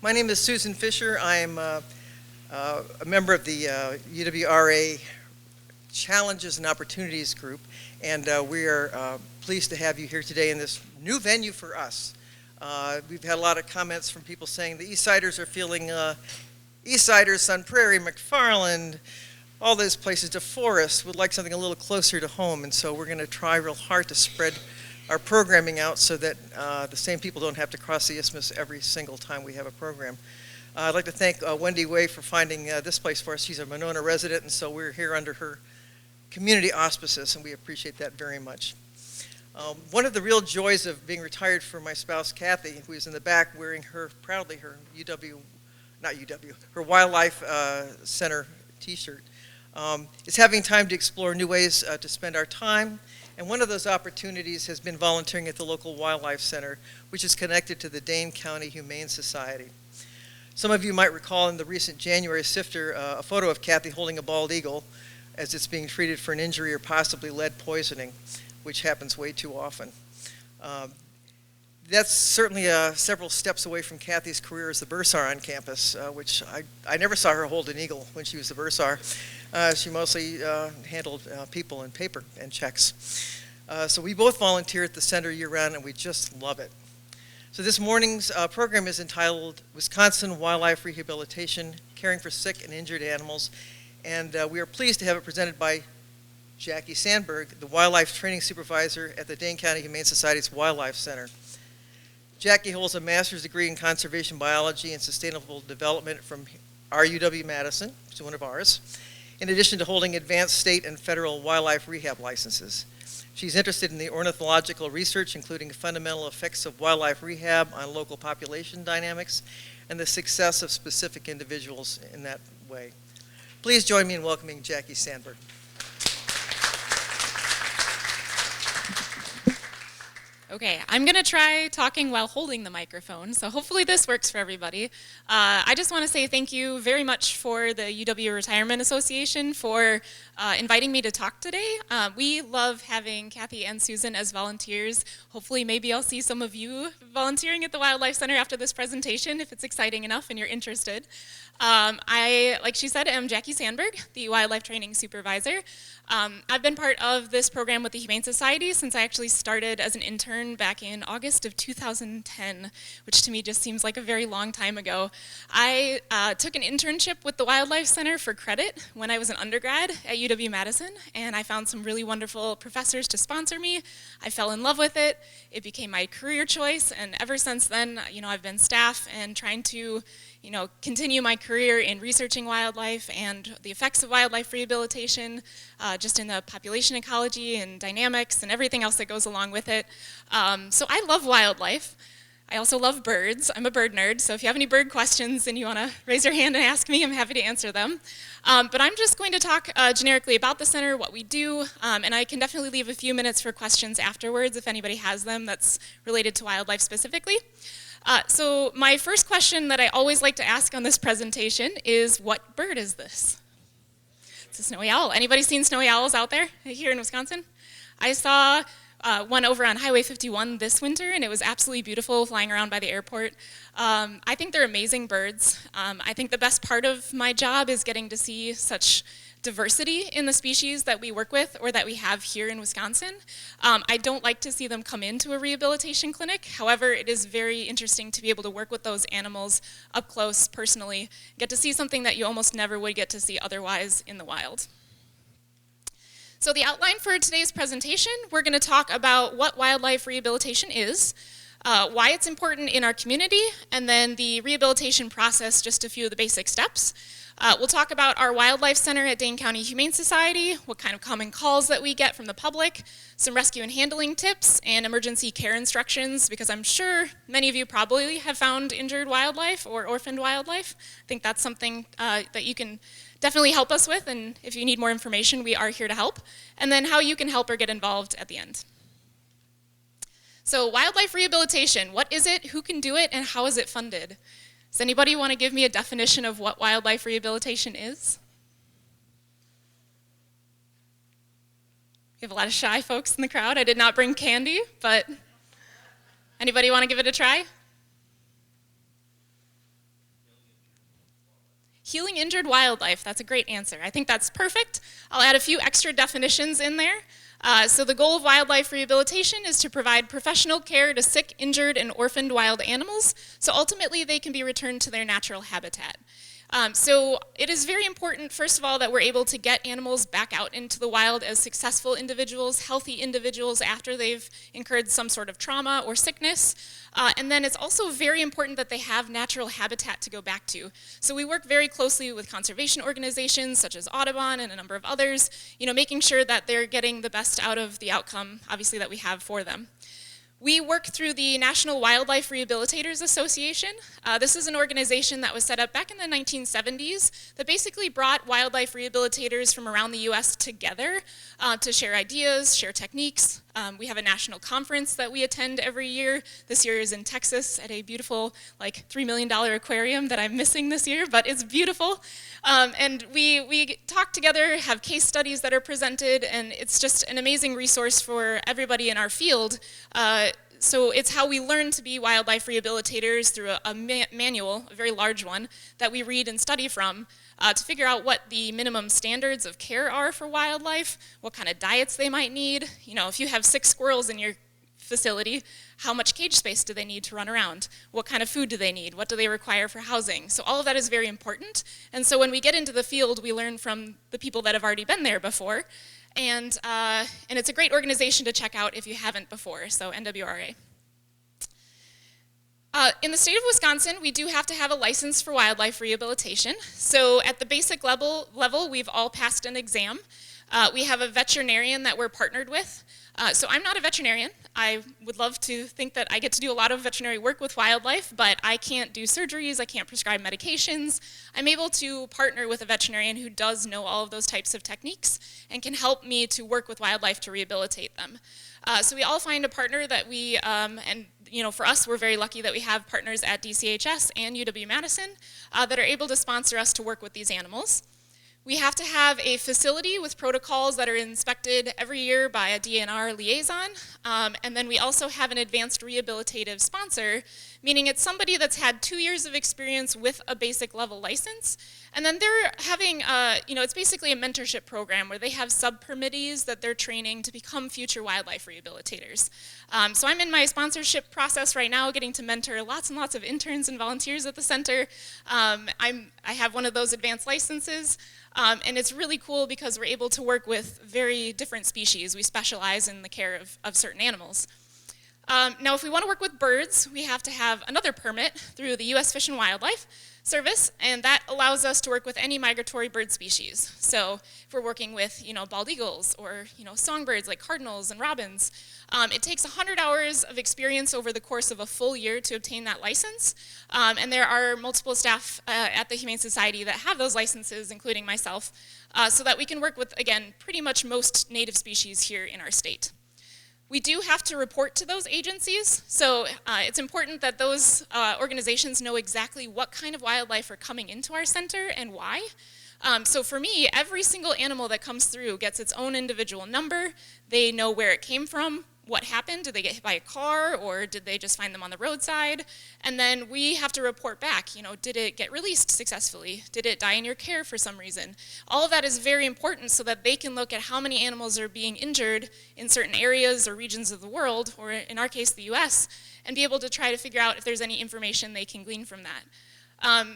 My name is Susan Fisher. I'm a member of the UWRA Challenges and Opportunities Group, and we are pleased to have you here today in this new venue for us. We've had a lot of comments from people saying the Eastsiders are feeling Eastsiders, Sun Prairie, McFarland, all those places, DeForest, would like something a little closer to home, and so we're going to try real hard to spread our programming out so that the same people don't have to cross the isthmus every single time we have a program. I'd like to thank Wendy Way for finding this place for us. She's a Monona resident, and so we're here under her community auspices, and we appreciate that very much. One of the real joys of being retired for my spouse, Kathy, who is in the back wearing proudly her her Wildlife Center t-shirt, is having time to explore new ways to spend our time. And one of those opportunities has been volunteering at the local Wildlife Center, which is connected to the Dane County Humane Society. Some of you might recall in the recent January Sifter a photo of Kathy holding a bald eagle as it's being treated for an injury or possibly lead poisoning, which happens way too often. That's certainly several steps away from Kathy's career as the bursar on campus, which I never saw her hold an eagle when she was the bursar. She mostly handled people and paper and checks. So we both volunteer at the center year-round, and we just love it. So this morning's program is entitled Wisconsin Wildlife Rehabilitation, Caring for Sick and Injured Animals, and we are pleased to have it presented by Jackie Sandberg, the Wildlife Training Supervisor at the Dane County Humane Society's Wildlife Center. Jackie holds a master's degree in conservation biology and sustainable development from our UW-Madison, which is one of ours, in addition to holding advanced state and federal wildlife rehab licenses. She's interested in the ornithological research, including fundamental effects of wildlife rehab on local population dynamics and the success of specific individuals in that way. Please join me in welcoming Jackie Sandberg. Okay, I'm going to try talking while holding the microphone, so hopefully this works for everybody. I just want to say thank you very much for the UW Retirement Association for inviting me to talk today. We love having Kathy and Susan as volunteers. Hopefully maybe I'll see some of you volunteering at the Wildlife Center after this presentation if it's exciting enough and you're interested. I, like she said, am Jackie Sandberg, the Wildlife Training Supervisor. I've been part of this program with the Humane Society since I actually started as an intern back in August of 2010, which to me just seems like a very long time ago. I took an internship with the Wildlife Center for credit when I was an undergrad at UW-Madison, and I found some really wonderful professors to sponsor me. I fell in love with it. It became my career choice, and ever since then, I've been staff and trying to continue my career in researching wildlife and the effects of wildlife rehabilitation, just in the population ecology and dynamics and everything else that goes along with it. So I love wildlife. I also love birds. I'm a bird nerd, so if you have any bird questions and you want to raise your hand and ask me, I'm happy to answer them. But I'm just going to talk generically about the center, what we do, and I can definitely leave a few minutes for questions afterwards if anybody has them that's related to wildlife specifically. So my first question that I always like to ask on this presentation is, what bird is this? It's a snowy owl. Anybody seen snowy owls out there here in Wisconsin? I saw one over on Highway 51 this winter, and it was absolutely beautiful flying around by the airport. I think they're amazing birds. I think the best part of my job is getting to see such diversity in the species that we work with or that we have here in Wisconsin. I don't like to see them come into a rehabilitation clinic. However, it is very interesting to be able to work with those animals up close, personally, get to see something that you almost never would get to see otherwise in the wild. So the outline for today's presentation, we're going to talk about what wildlife rehabilitation is, why it's important in our community, and then the rehabilitation process, just a few of the basic steps. We'll talk about our Wildlife Center at Dane County Humane Society, what kind of common calls that we get from the public, some rescue and handling tips, and emergency care instructions, because I'm sure many of you probably have found injured wildlife or orphaned wildlife. I think that's something that you can definitely help us with, and if you need more information, we are here to help. And then how you can help or get involved at the end. So wildlife rehabilitation, what is it, who can do it, and how is it funded? Does anybody want to give me a definition of what wildlife rehabilitation is? We have a lot of shy folks in the crowd. I did not bring candy, but anybody want to give it a try? Healing injured wildlife, that's a great answer. I think that's perfect. I'll add a few extra definitions in there. So the goal of wildlife rehabilitation is to provide professional care to sick, injured, and orphaned wild animals, so ultimately they can be returned to their natural habitat. So it is very important, first of all, that we're able to get animals back out into the wild as successful individuals, healthy individuals after they've incurred some sort of trauma or sickness. And then it's also very important that they have natural habitat to go back to. So we work very closely with conservation organizations such as Audubon and a number of others, making sure that they're getting the best out of the outcome, obviously, that we have for them. We work through the National Wildlife Rehabilitators Association. This is an organization that was set up back in the 1970s that basically brought wildlife rehabilitators from around the US together to share ideas, share techniques. We have a national conference that we attend every year. This year is in Texas at a beautiful, $3 million aquarium that I'm missing this year, but it's beautiful. And we talk together, have case studies that are presented, and it's just an amazing resource for everybody in our field. So it's how we learn to be wildlife rehabilitators through a manual, a very large one, that we read and study from to figure out what the minimum standards of care are for wildlife, what kind of diets they might need. If you have 6 squirrels in your facility, how much cage space do they need to run around? What kind of food do they need? What do they require for housing? So all of that is very important. And so when we get into the field, we learn from the people that have already been there before. And it's a great organization to check out if you haven't before, so NWRA. In the state of Wisconsin, we do have to have a license for wildlife rehabilitation. So at the basic level we've all passed an exam. We have a veterinarian that we're partnered with. So I'm not a veterinarian. I would love to think that I get to do a lot of veterinary work with wildlife, but I can't do surgeries, I can't prescribe medications. I'm able to partner with a veterinarian who does know all of those types of techniques and can help me to work with wildlife to rehabilitate them. So we all find a partner that we, for us, we're very lucky that we have partners at DCHS and UW-Madison that are able to sponsor us to work with these animals. We have to have a facility with protocols that are inspected every year by a DNR liaison, and then we also have an advanced rehabilitative sponsor, meaning it's somebody that's had 2 years of experience with a basic level license, and then they're having, it's basically a mentorship program where they have sub-permittees that they're training to become future wildlife rehabilitators. So I'm in my sponsorship process right now, getting to mentor lots and lots of interns and volunteers at the center. I have one of those advanced licenses. And it's really cool because we're able to work with very different species. We specialize in the care of certain animals. Now, if we want to work with birds, we have to have another permit through the U.S. Fish and Wildlife Service, and that allows us to work with any migratory bird species. So if we're working with, bald eagles or, songbirds like cardinals and robins, it takes 100 hours of experience over the course of a full year to obtain that license. And there are multiple staff at the Humane Society that have those licenses, including myself, so that we can work with, again, pretty much most native species here in our state. We do have to report to those agencies, so it's important that those organizations know exactly what kind of wildlife are coming into our center and why. So for me, every single animal that comes through gets its own individual number. They know where it came from, what happened, did they get hit by a car, or did they just find them on the roadside? And then we have to report back, did it get released successfully? Did it die in your care for some reason? All of that is very important so that they can look at how many animals are being injured in certain areas or regions of the world, or in our case, the US, and be able to try to figure out if there's any information they can glean from that.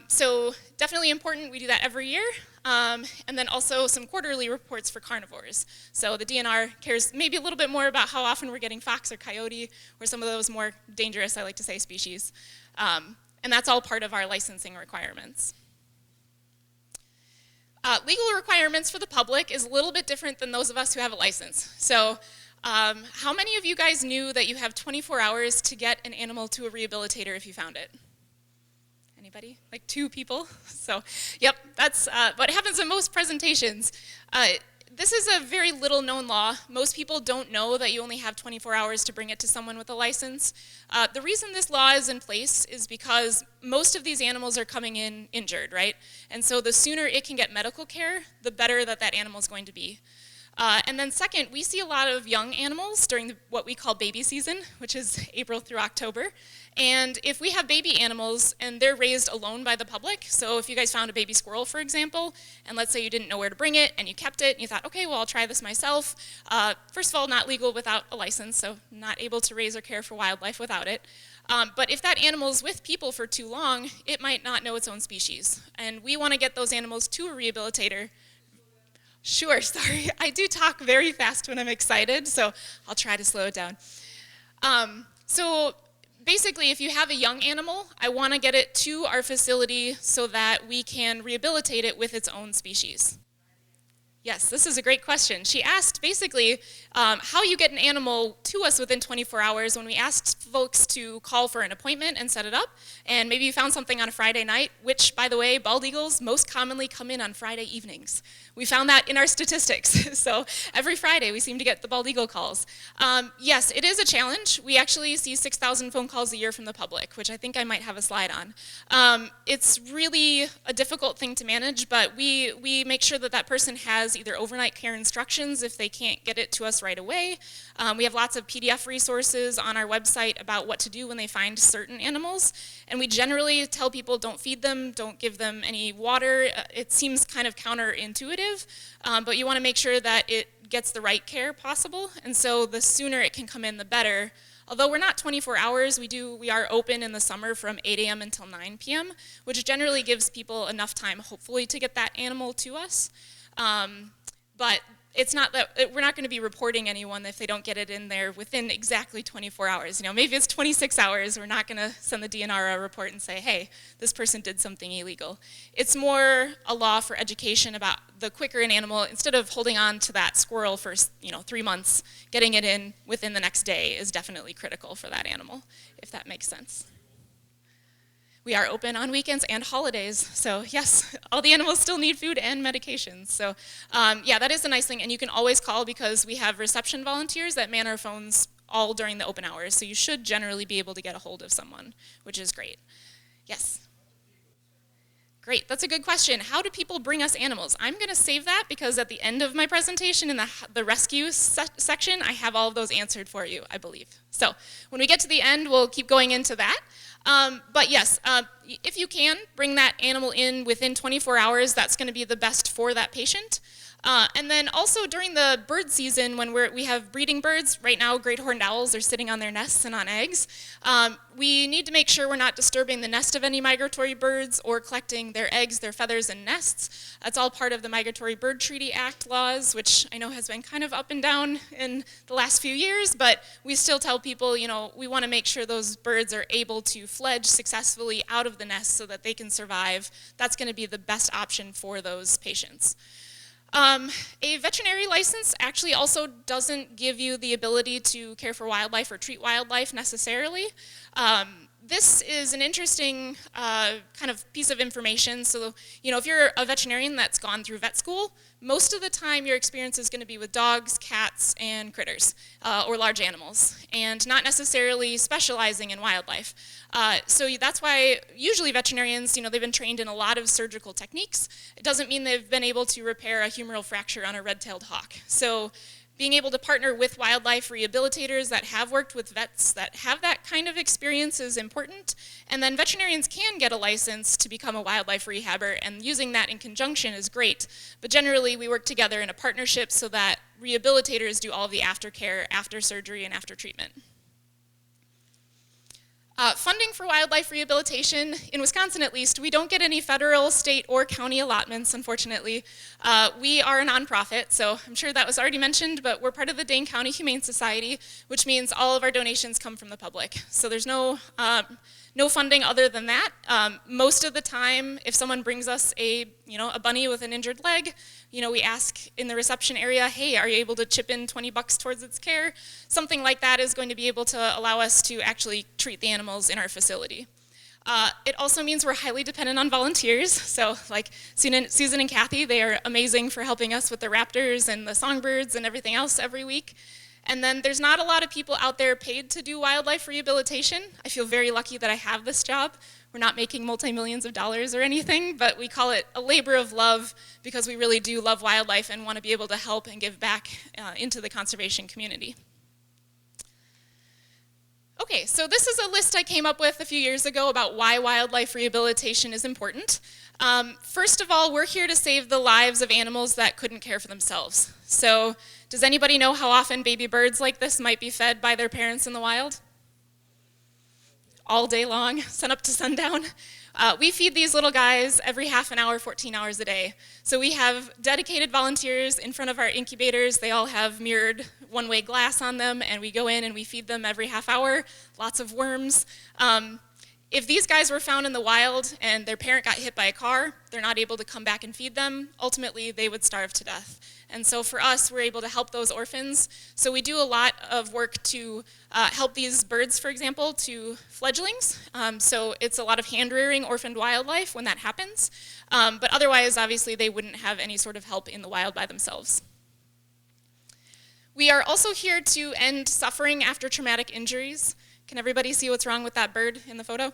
So definitely important, we do that every year, and then also some quarterly reports for carnivores. So the DNR cares maybe a little bit more about how often we're getting fox or coyote, or some of those more dangerous, I like to say, species. And that's all part of our licensing requirements. Legal requirements for the public is a little bit different than those of us who have a license. So how many of you guys knew that you have 24 hours to get an animal to a rehabilitator if you found it? Anybody? Like 2 people? So, yep, that's what happens in most presentations. This is a very little known law. Most people don't know that you only have 24 hours to bring it to someone with a license. The reason this law is in place is because most of these animals are coming in injured, right? And so the sooner it can get medical care, the better that animal is going to be. And then second, we see a lot of young animals during what we call baby season, which is April through October. And if we have baby animals and they're raised alone by the public, so if you guys found a baby squirrel, for example, and let's say you didn't know where to bring it and you kept it and you thought, okay, well, I'll try this myself. First of all, not legal without a license, so not able to raise or care for wildlife without it. But if that animal's with people for too long, it might not know its own species. And we want to get those animals to a rehabilitator. Sure, sorry. I do talk very fast when I'm excited, so I'll try to slow it down. So basically, if you have a young animal, I want to get it to our facility so that we can rehabilitate it with its own species. Yes, this is a great question. She asked basically how you get an animal to us within 24 hours when we asked folks to call for an appointment and set it up. And maybe you found something on a Friday night, which, by the way, bald eagles most commonly come in on Friday evenings. We found that in our statistics. So every Friday we seem to get the bald eagle calls. Yes, it is a challenge. We actually see 6,000 phone calls a year from the public, which I think I might have a slide on. It's really a difficult thing to manage, but we make sure that that person has either overnight care instructions if they can't get it to us right away. We have lots of PDF resources on our website about what to do when they find certain animals. And we generally tell people don't feed them, don't give them any water. It seems kind of counterintuitive, but you want to make sure that it gets the right care possible. And so the sooner it can come in, the better. Although we're not 24 hours, we are open in the summer from 8 a.m. until 9 p.m., which generally gives people enough time, hopefully, to get that animal to us. But it's not that we're not going to be reporting anyone if they don't get it in there within exactly 24 hours. You know, maybe it's 26 hours. We're not going to send the DNR a report and say, hey, this person did something illegal. It's more a law for education about the quicker an animal, instead of holding on to that squirrel for 3 months, getting it in within the next day is definitely critical for that animal, if that makes sense. We are open on weekends and holidays, so yes, all the animals still need food and medications. So yeah, that is a nice thing, and you can always call because we have reception volunteers that man our phones all during the open hours, so you should generally be able to get a hold of someone, which is great. Yes? Great, that's a good question. How do people bring us animals? I'm going to save that because at the end of my presentation in the rescue section, I have all of those answered for you, I believe. So when we get to the end, we'll keep going into that. But yes, if you can, bring that animal in within 24 hours. That's going to be the best for that patient. And then also during the bird season when we have breeding birds, right now great horned owls are sitting on their nests and on eggs. We need to make sure we're not disturbing the nest of any migratory birds or collecting their eggs, their feathers, and nests. That's all part of the Migratory Bird Treaty Act laws, which I know has been kind of up and down in the last few years, but we still tell people, we want to make sure those birds are able to fledge successfully out of the nest so that they can survive. That's going to be the best option for those patients. A veterinary license actually also doesn't give you the ability to care for wildlife or treat wildlife necessarily. This is an interesting kind of piece of information. So, if you're a veterinarian that's gone through vet school, most of the time your experience is going to be with dogs, cats, and critters, or large animals, and not necessarily specializing in wildlife. So that's why usually veterinarians, they've been trained in a lot of surgical techniques. It doesn't mean they've been able to repair a humeral fracture on a red-tailed hawk. So being able to partner with wildlife rehabilitators that have worked with vets that have that kind of experience is important. And then veterinarians can get a license to become a wildlife rehabber, and using that in conjunction is great. But generally, we work together in a partnership so that rehabilitators do all of the aftercare, after surgery, and after treatment. Funding for wildlife rehabilitation, in Wisconsin at least, we don't get any federal, state, or county allotments, unfortunately. We are a nonprofit, so I'm sure that was already mentioned, but we're part of the Dane County Humane Society, which means all of our donations come from the public. So there's no funding other than that. Most of the time, if someone brings us a bunny with an injured leg, we ask in the reception area, hey, are you able to chip in $20 towards its care? Something like that is going to be able to allow us to actually treat the animals in our facility. It also means we're highly dependent on volunteers. So like Susan and Kathy, they are amazing for helping us with the raptors and the songbirds and everything else every week. And then there's not a lot of people out there paid to do wildlife rehabilitation. I feel very lucky that I have this job. We're not making multi-millions of dollars or anything, but we call it a labor of love because we really do love wildlife and want to be able to help and give back into the conservation community. Okay, so this is a list I came up with a few years ago about why wildlife rehabilitation is important. First of all, we're here to save the lives of animals that couldn't care for themselves. So does anybody know how often baby birds like this might be fed by their parents in the wild? All day long, sun up to sundown. We feed these little guys every half an hour, 14 hours a day. So we have dedicated volunteers in front of our incubators. They all have mirrored one-way glass on them, and we go in and we feed them every half hour, lots of worms. If these guys were found in the wild and their parent got hit by a car, they're not able to come back and feed them, ultimately they would starve to death. And so for us, we're able to help those orphans. So we do a lot of work to help these birds, for example, to fledglings. So it's a lot of hand-rearing orphaned wildlife when that happens. But otherwise, obviously, they wouldn't have any sort of help in the wild by themselves. We are also here to end suffering after traumatic injuries. Can everybody see what's wrong with that bird in the photo?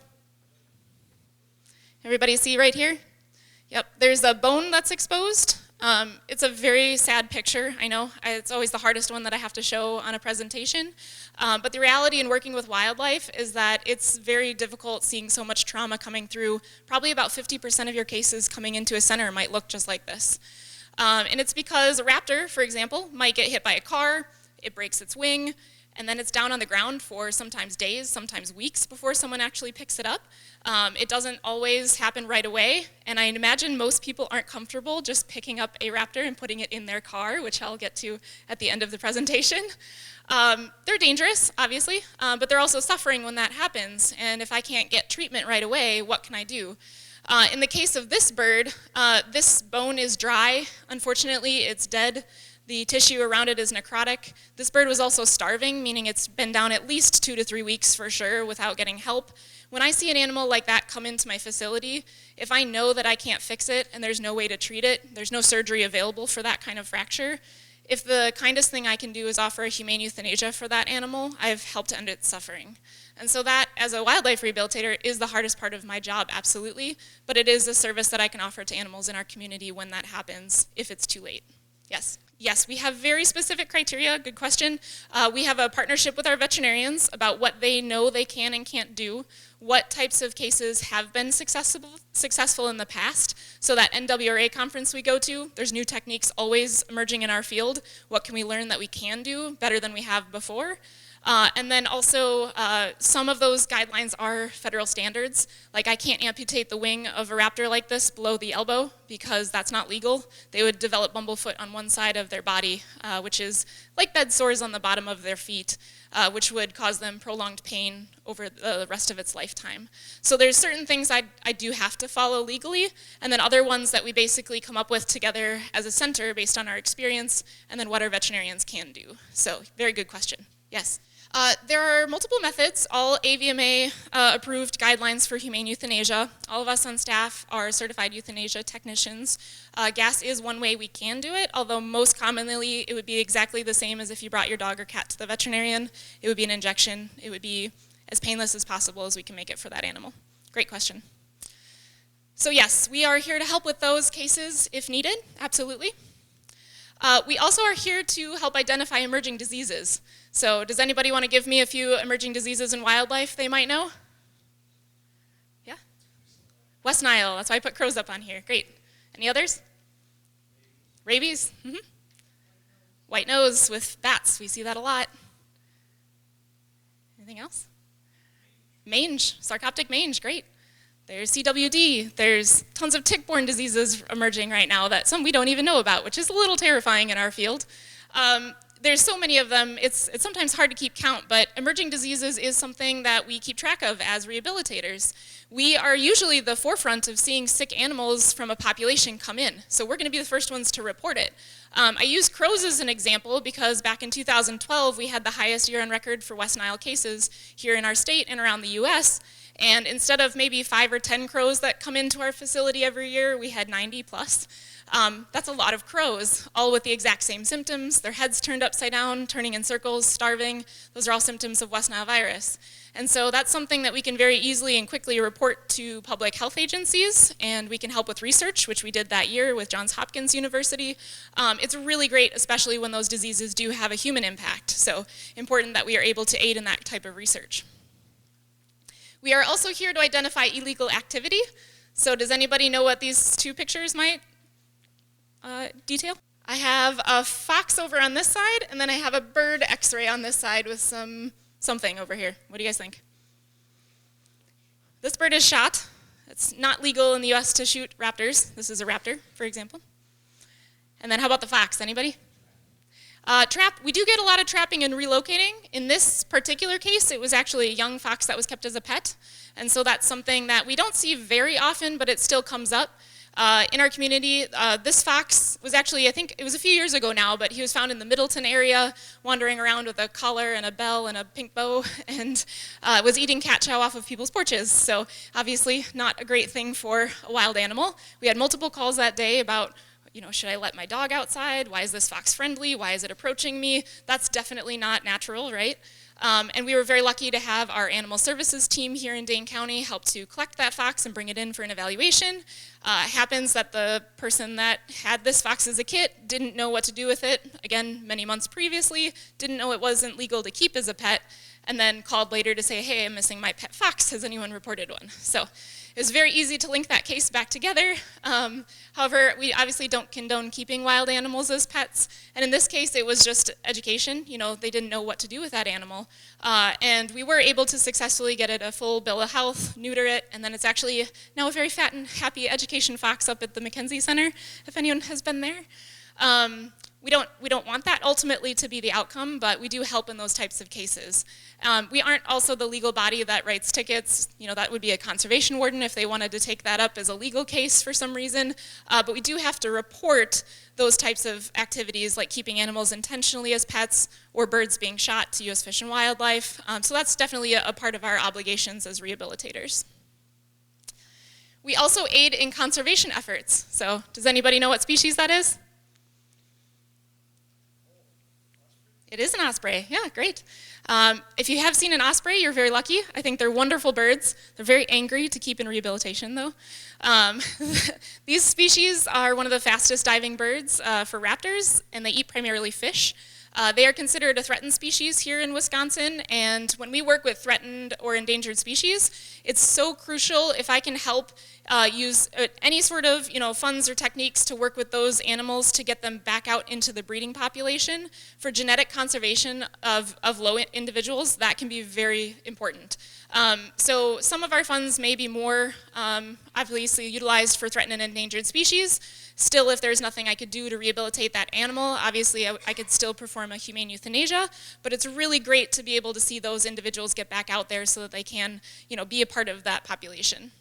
Everybody see right here? Yep, there's a bone that's exposed. It's a very sad picture, I know. It's always the hardest one that I have to show on a presentation. But the reality in working with wildlife is that it's very difficult seeing so much trauma coming through. Probably about 50% of your cases coming into a center might look just like this. And it's because a raptor, for example, might get hit by a car, it breaks its wing, and then it's down on the ground for sometimes days, sometimes weeks before someone actually picks it up. It doesn't always happen right away, and I imagine most people aren't comfortable just picking up a raptor and putting it in their car, which I'll get to at the end of the presentation. They're dangerous, obviously, but they're also suffering when that happens, and if I can't get treatment right away, what can I do? In the case of this bird, this bone is dry. Unfortunately, it's dead. The tissue around it is necrotic. This bird was also starving, meaning it's been down at least 2 to 3 weeks for sure without getting help. When I see an animal like that come into my facility, if I know that I can't fix it and there's no way to treat it, there's no surgery available for that kind of fracture, if the kindest thing I can do is offer a humane euthanasia for that animal, I've helped end its suffering. And so that, as a wildlife rehabilitator, is the hardest part of my job, absolutely, but it is a service that I can offer to animals in our community when that happens, if it's too late. Yes? Yes, we have very specific criteria, good question. We have a partnership with our veterinarians about what they know they can and can't do, what types of cases have been successful in the past. So that NWRA conference we go to, there's new techniques always emerging in our field. What can we learn that we can do better than we have before? And then also, some of those guidelines are federal standards. Like I can't amputate the wing of a raptor like this below the elbow because that's not legal. They would develop bumblefoot on one side of their body, which is like bed sores on the bottom of their feet, which would cause them prolonged pain over the rest of its lifetime. So there's certain things I do have to follow legally, and then other ones that we basically come up with together as a center based on our experience, and then what our veterinarians can do. So very good question. Yes? There are multiple methods, all AVMA approved guidelines for humane euthanasia. All of us on staff are certified euthanasia technicians. Gas is one way we can do it, although most commonly it would be exactly the same as if you brought your dog or cat to the veterinarian. It would be an injection. It would be as painless as possible as we can make it for that animal. Great question. So yes, we are here to help with those cases if needed, absolutely. We also are here to help identify emerging diseases. So does anybody want to give me a few emerging diseases in wildlife they might know? Yeah? West Nile, that's why I put crows up on here. Great. Any others? Rabies? Mm-hmm. White nose with bats, we see that a lot. Anything else? Mange, sarcoptic mange, great. There's CWD, there's tons of tick-borne diseases emerging right now that some we don't even know about, which is a little terrifying in our field. There's so many of them, it's sometimes hard to keep count, but emerging diseases is something that we keep track of as rehabilitators. We are usually the forefront of seeing sick animals from a population come in, so we're going to be the first ones to report it. I use crows as an example because back in 2012 we had the highest year on record for West Nile cases here in our state and around the US, And instead of maybe 5 or 10 crows that come into our facility every year, we had 90 plus. That's a lot of crows, all with the exact same symptoms. Their heads turned upside down, turning in circles, starving. Those are all symptoms of West Nile virus. And so that's something that we can very easily and quickly report to public health agencies, and we can help with research, which we did that year with Johns Hopkins University. It's really great, especially when those diseases do have a human impact. So important that we are able to aid in that type of research. We are also here to identify illegal activity. So does anybody know what these two pictures might detail? I have a fox over on this side, and then I have a bird x-ray on this side with something over here. What do you guys think? This bird is shot. It's not legal in the US to shoot raptors. This is a raptor, for example. And then how about the fox? Anybody? We do get a lot of trapping and relocating. In this particular case, it was actually a young fox that was kept as a pet. And so that's something that we don't see very often, but it still comes up. In our community, this fox was actually, I think it was a few years ago now, but he was found in the Middleton area, wandering around with a collar and a bell and a pink bow, and was eating cat chow off of people's porches. So obviously not a great thing for a wild animal. We had multiple calls that day about, should I let my dog outside? Why is this fox friendly? Why is it approaching me? That's definitely not natural, right? And we were very lucky to have our animal services team here in Dane County help to collect that fox and bring it in for an evaluation. It happens that the person that had this fox as a kit didn't know what to do with it, again, many months previously, didn't know it wasn't legal to keep as a pet, and then called later to say, hey, I'm missing my pet fox, has anyone reported one? So it was very easy to link that case back together. However, we obviously don't condone keeping wild animals as pets, and in this case it was just education. They didn't know what to do with that animal. And we were able to successfully get it a full bill of health, neuter it, and then it's actually now a very fat and happy education fox up at the McKenzie Center, if anyone has been there. We don't want that ultimately to be the outcome, but we do help in those types of cases. We aren't also the legal body that writes tickets. That would be a conservation warden if they wanted to take that up as a legal case for some reason. But we do have to report those types of activities like keeping animals intentionally as pets or birds being shot to U.S. Fish and Wildlife. So that's definitely a part of our obligations as rehabilitators. We also aid in conservation efforts. So does anybody know what species that is? It is an osprey. Yeah, great. If you have seen an osprey, you're very lucky. I think they're wonderful birds. They're very angry to keep in rehabilitation, though. These species are one of the fastest diving birds for raptors, and they eat primarily fish. They are considered a threatened species here in Wisconsin, and when we work with threatened or endangered species, it's so crucial if I can help use any sort of funds or techniques to work with those animals to get them back out into the breeding population. For genetic conservation of low individuals, that can be very important. So some of our funds may be more obviously utilized for threatened and endangered species. Still, if there's nothing I could do to rehabilitate that animal, obviously I could still perform a humane euthanasia, but it's really great to be able to see those individuals get back out there so that they can be a part of that population.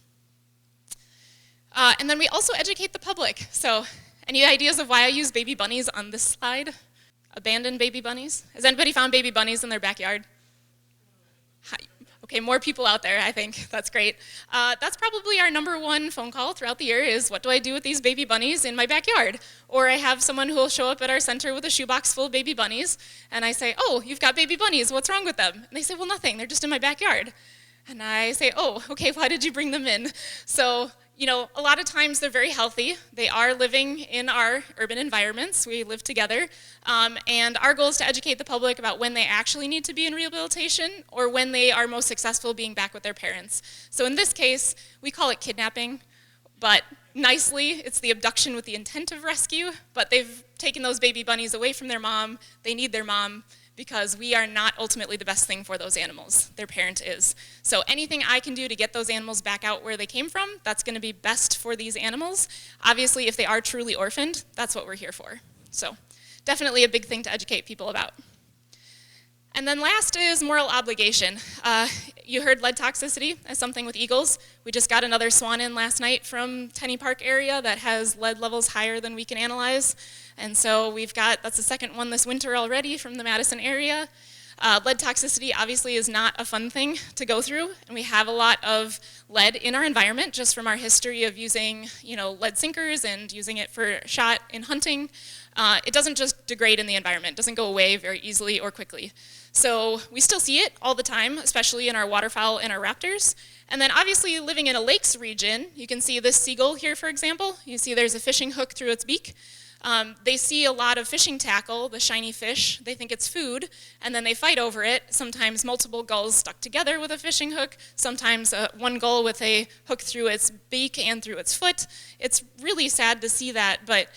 And then we also educate the public. So any ideas of why I use baby bunnies on this slide? Abandoned baby bunnies? Has anybody found baby bunnies in their backyard? Okay, more people out there, I think. That's great. That's probably our #1 phone call throughout the year is, what do I do with these baby bunnies in my backyard? Or I have someone who will show up at our center with a shoebox full of baby bunnies, and I say, oh, you've got baby bunnies, what's wrong with them? And they say, well, nothing, they're just in my backyard. And I say, oh, okay, why did you bring them in? So, a lot of times they're very healthy. They are living in our urban environments. We live together. And our goal is to educate the public about when they actually need to be in rehabilitation or when they are most successful being back with their parents. So in this case, we call it kidnapping, but nicely, it's the abduction with the intent of rescue, but they've taken those baby bunnies away from their mom. They need their mom, because we are not ultimately the best thing for those animals. Their parent is. So anything I can do to get those animals back out where they came from, that's going to be best for these animals. Obviously, if they are truly orphaned, that's what we're here for. So definitely a big thing to educate people about. And then last is moral obligation. You heard lead toxicity as something with eagles. We just got another swan in last night from Tenney Park area that has lead levels higher than we can analyze. And so that's the second one this winter already from the Madison area. Lead toxicity obviously is not a fun thing to go through, and we have a lot of lead in our environment just from our history of using, lead sinkers and using it for shot in hunting. It doesn't just degrade in the environment, it doesn't go away very easily or quickly. So we still see it all the time, especially in our waterfowl and our raptors. And then obviously living in a lakes region, you can see this seagull here, for example. You see there's a fishing hook through its beak. They see a lot of fishing tackle, the shiny fish. They think it's food, and then they fight over it. Sometimes multiple gulls stuck together with a fishing hook, sometimes one gull with a hook through its beak and through its foot. It's really sad to see that, but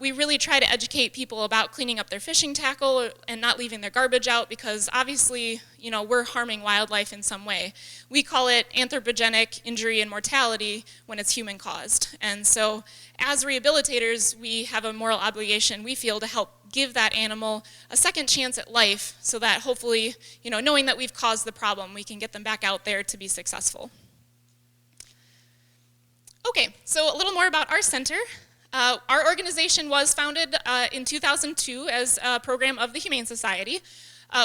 we really try to educate people about cleaning up their fishing tackle and not leaving their garbage out, because obviously, we're harming wildlife in some way. We call it anthropogenic injury and mortality when it's human caused. And so as rehabilitators, we have a moral obligation, we feel, to help give that animal a second chance at life so that hopefully, knowing that we've caused the problem, we can get them back out there to be successful. Okay, so a little more about our center. Our organization was founded in 2002 as a program of the Humane Society.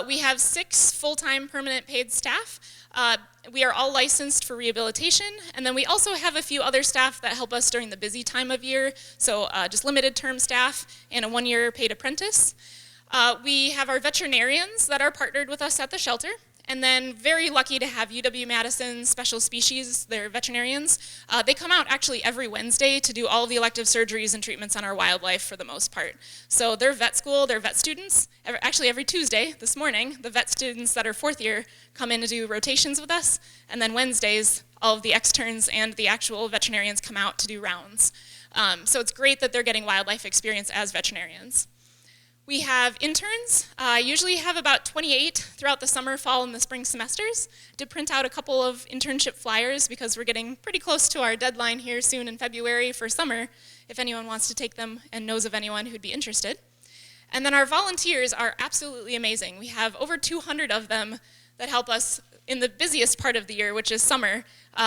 We have 6 full-time permanent paid staff. We are all licensed for rehabilitation, and then we also have a few other staff that help us during the busy time of year, so just limited term staff and a 1-year paid apprentice. We have our veterinarians that are partnered with us at the shelter, and then very lucky to have UW-Madison special species, their veterinarians. They come out actually every Wednesday to do all of the elective surgeries and treatments on our wildlife for the most part. So they're vet school, they're vet students. Actually every Tuesday, this morning, the vet students that are 4th year come in to do rotations with us, and then Wednesdays, all of the externs and the actual veterinarians come out to do rounds. So it's great that they're getting wildlife experience as veterinarians. We have interns. I usually have about 28 throughout the summer, fall, and the spring semesters. Did print out a couple of internship flyers because we're getting pretty close to our deadline here soon in February for summer, if anyone wants to take them and knows of anyone who'd be interested. And then our volunteers are absolutely amazing. We have over 200 of them that help us in the busiest part of the year, which is summer,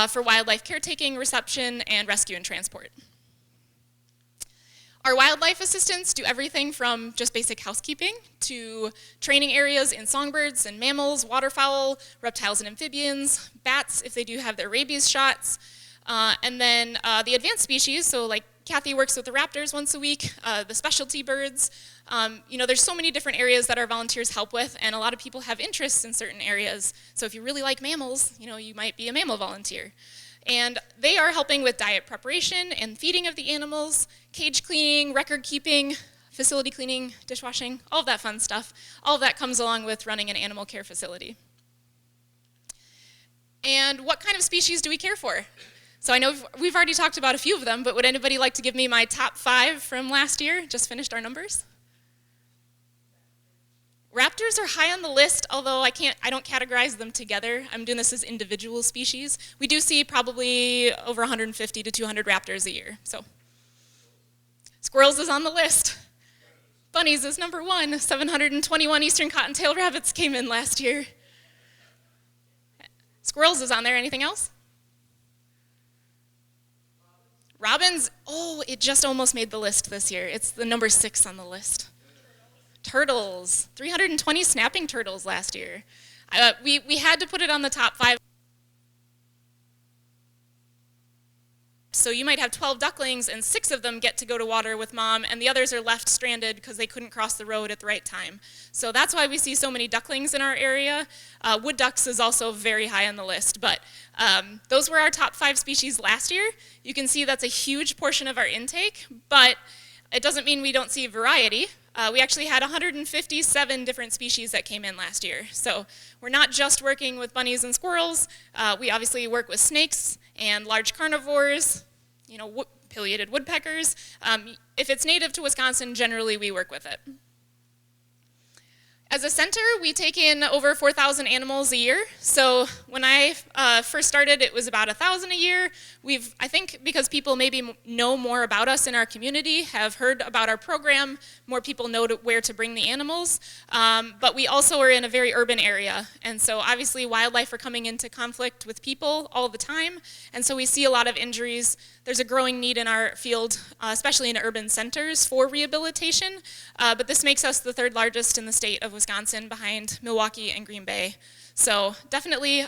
for wildlife caretaking, reception, and rescue and transport. Our wildlife assistants do everything from just basic housekeeping to training areas in songbirds and mammals, waterfowl, reptiles and amphibians, bats if they do have their rabies shots, and then the advanced species, so like Kathy works with the raptors once a week, the specialty birds. There's so many different areas that our volunteers help with, and a lot of people have interests in certain areas. So if you really like mammals, you might be a mammal volunteer. And they are helping with diet preparation and feeding of the animals, cage cleaning, record keeping, facility cleaning, dishwashing, all of that fun stuff. All of that comes along with running an animal care facility. And what kind of species do we care for? So I know we've already talked about a few of them, but would anybody like to give me my top 5 from last year? Just finished our numbers. Raptors are high on the list, although I don't categorize them together. I'm doing this as individual species. We do see probably over 150 to 200 raptors a year. So, squirrels is on the list. Bunnies is number 1. 721 eastern cottontail rabbits came in last year. Squirrels is on there. Anything else? Robins, it just almost made the list this year. It's the number 6 on the list. Turtles, 320 snapping turtles last year. We had to put it on the top 5. So you might have 12 ducklings and 6 of them get to go to water with mom and the others are left stranded because they couldn't cross the road at the right time. So that's why we see so many ducklings in our area. Wood ducks is also very high on the list, but those were our top 5 species last year. You can see that's a huge portion of our intake, but it doesn't mean we don't see variety. We actually had 157 different species that came in last year. So we're not just working with bunnies and squirrels. We obviously work with snakes and large carnivores, pileated woodpeckers. If it's native to Wisconsin, generally we work with it. As a center, we take in over 4,000 animals a year. So when I first started, it was about 1,000 a year. I think because people maybe know more about us in our community, have heard about our program, more people know where to bring the animals. But we also are in a very urban area. And so obviously wildlife are coming into conflict with people all the time. And so we see a lot of injuries. There's a growing need in our field, especially in urban centers, for rehabilitation. But this makes us the 3rd largest in the state of Wisconsin behind Milwaukee and Green Bay. So definitely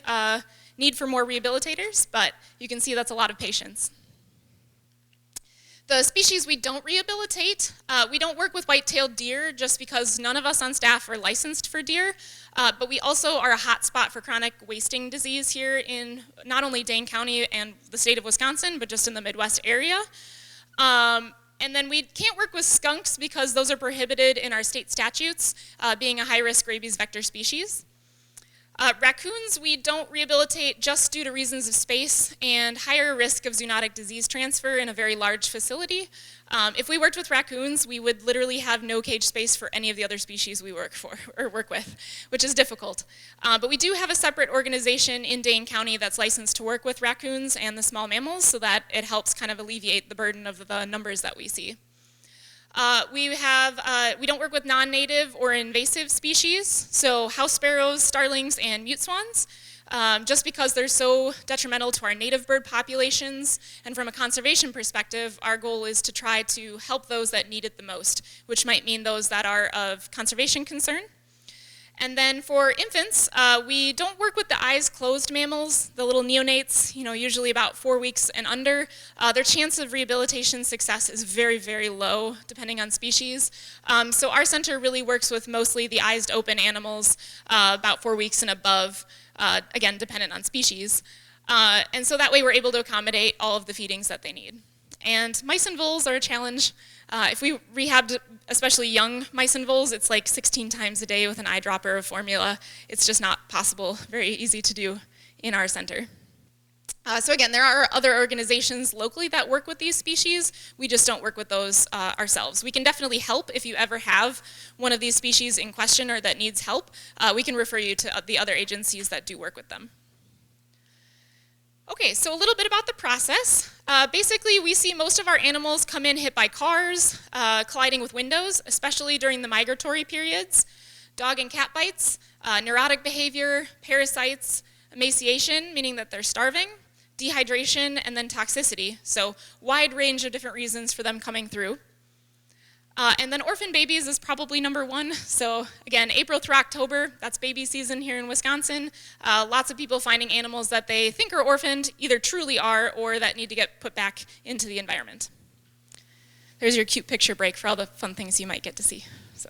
need for more rehabilitators, but you can see that's a lot of patience. The species we don't rehabilitate, we don't work with white-tailed deer just because none of us on staff are licensed for deer, but we also are a hot spot for chronic wasting disease here in not only Dane County and the state of Wisconsin, but just in the Midwest area. And then we can't work with skunks because those are prohibited in our state statutes, being a high-risk rabies vector species. Raccoons, we don't rehabilitate just due to reasons of space and higher risk of zoonotic disease transfer in a very large facility. If we worked with raccoons, we would literally have no cage space for any of the other species we work with, which is difficult. But we do have a separate organization in Dane County that's licensed to work with raccoons and the small mammals so that it helps kind of alleviate the burden of the numbers that we see. We don't work with non-native or invasive species, so house sparrows, starlings, and mute swans, just because they're so detrimental to our native bird populations. And from a conservation perspective, our goal is to try to help those that need it the most, which might mean those that are of conservation concern. And then for infants, we don't work with the eyes closed mammals, the little neonates, usually about 4 weeks and under. Their chance of rehabilitation success is very, very low, depending on species. So our center really works with mostly the eyes open animals, about 4 weeks and above, again, dependent on species. And so that way we're able to accommodate all of the feedings that they need. And mice and voles are a challenge. If we rehabbed especially young mice and voles, it's like 16 times a day with an eyedropper of formula. It's just not possible, very easy to do in our center. So again, there are other organizations locally that work with these species. We just don't work with those ourselves. We can definitely help if you ever have one of these species in question or that needs help. We can refer you to the other agencies that do work with them. Okay, so a little bit about the process. Basically, we see most of our animals come in hit by cars, colliding with windows, especially during the migratory periods, dog and cat bites, neurotic behavior, parasites, emaciation, meaning that they're starving, dehydration, and then toxicity. So wide range of different reasons for them coming through. And then orphan babies is probably number one. So again, April through October, that's baby season here in Wisconsin. Lots of people finding animals that they think are orphaned, either truly are or that need to get put back into the environment. There's your cute picture break for all the fun things you might get to see. So.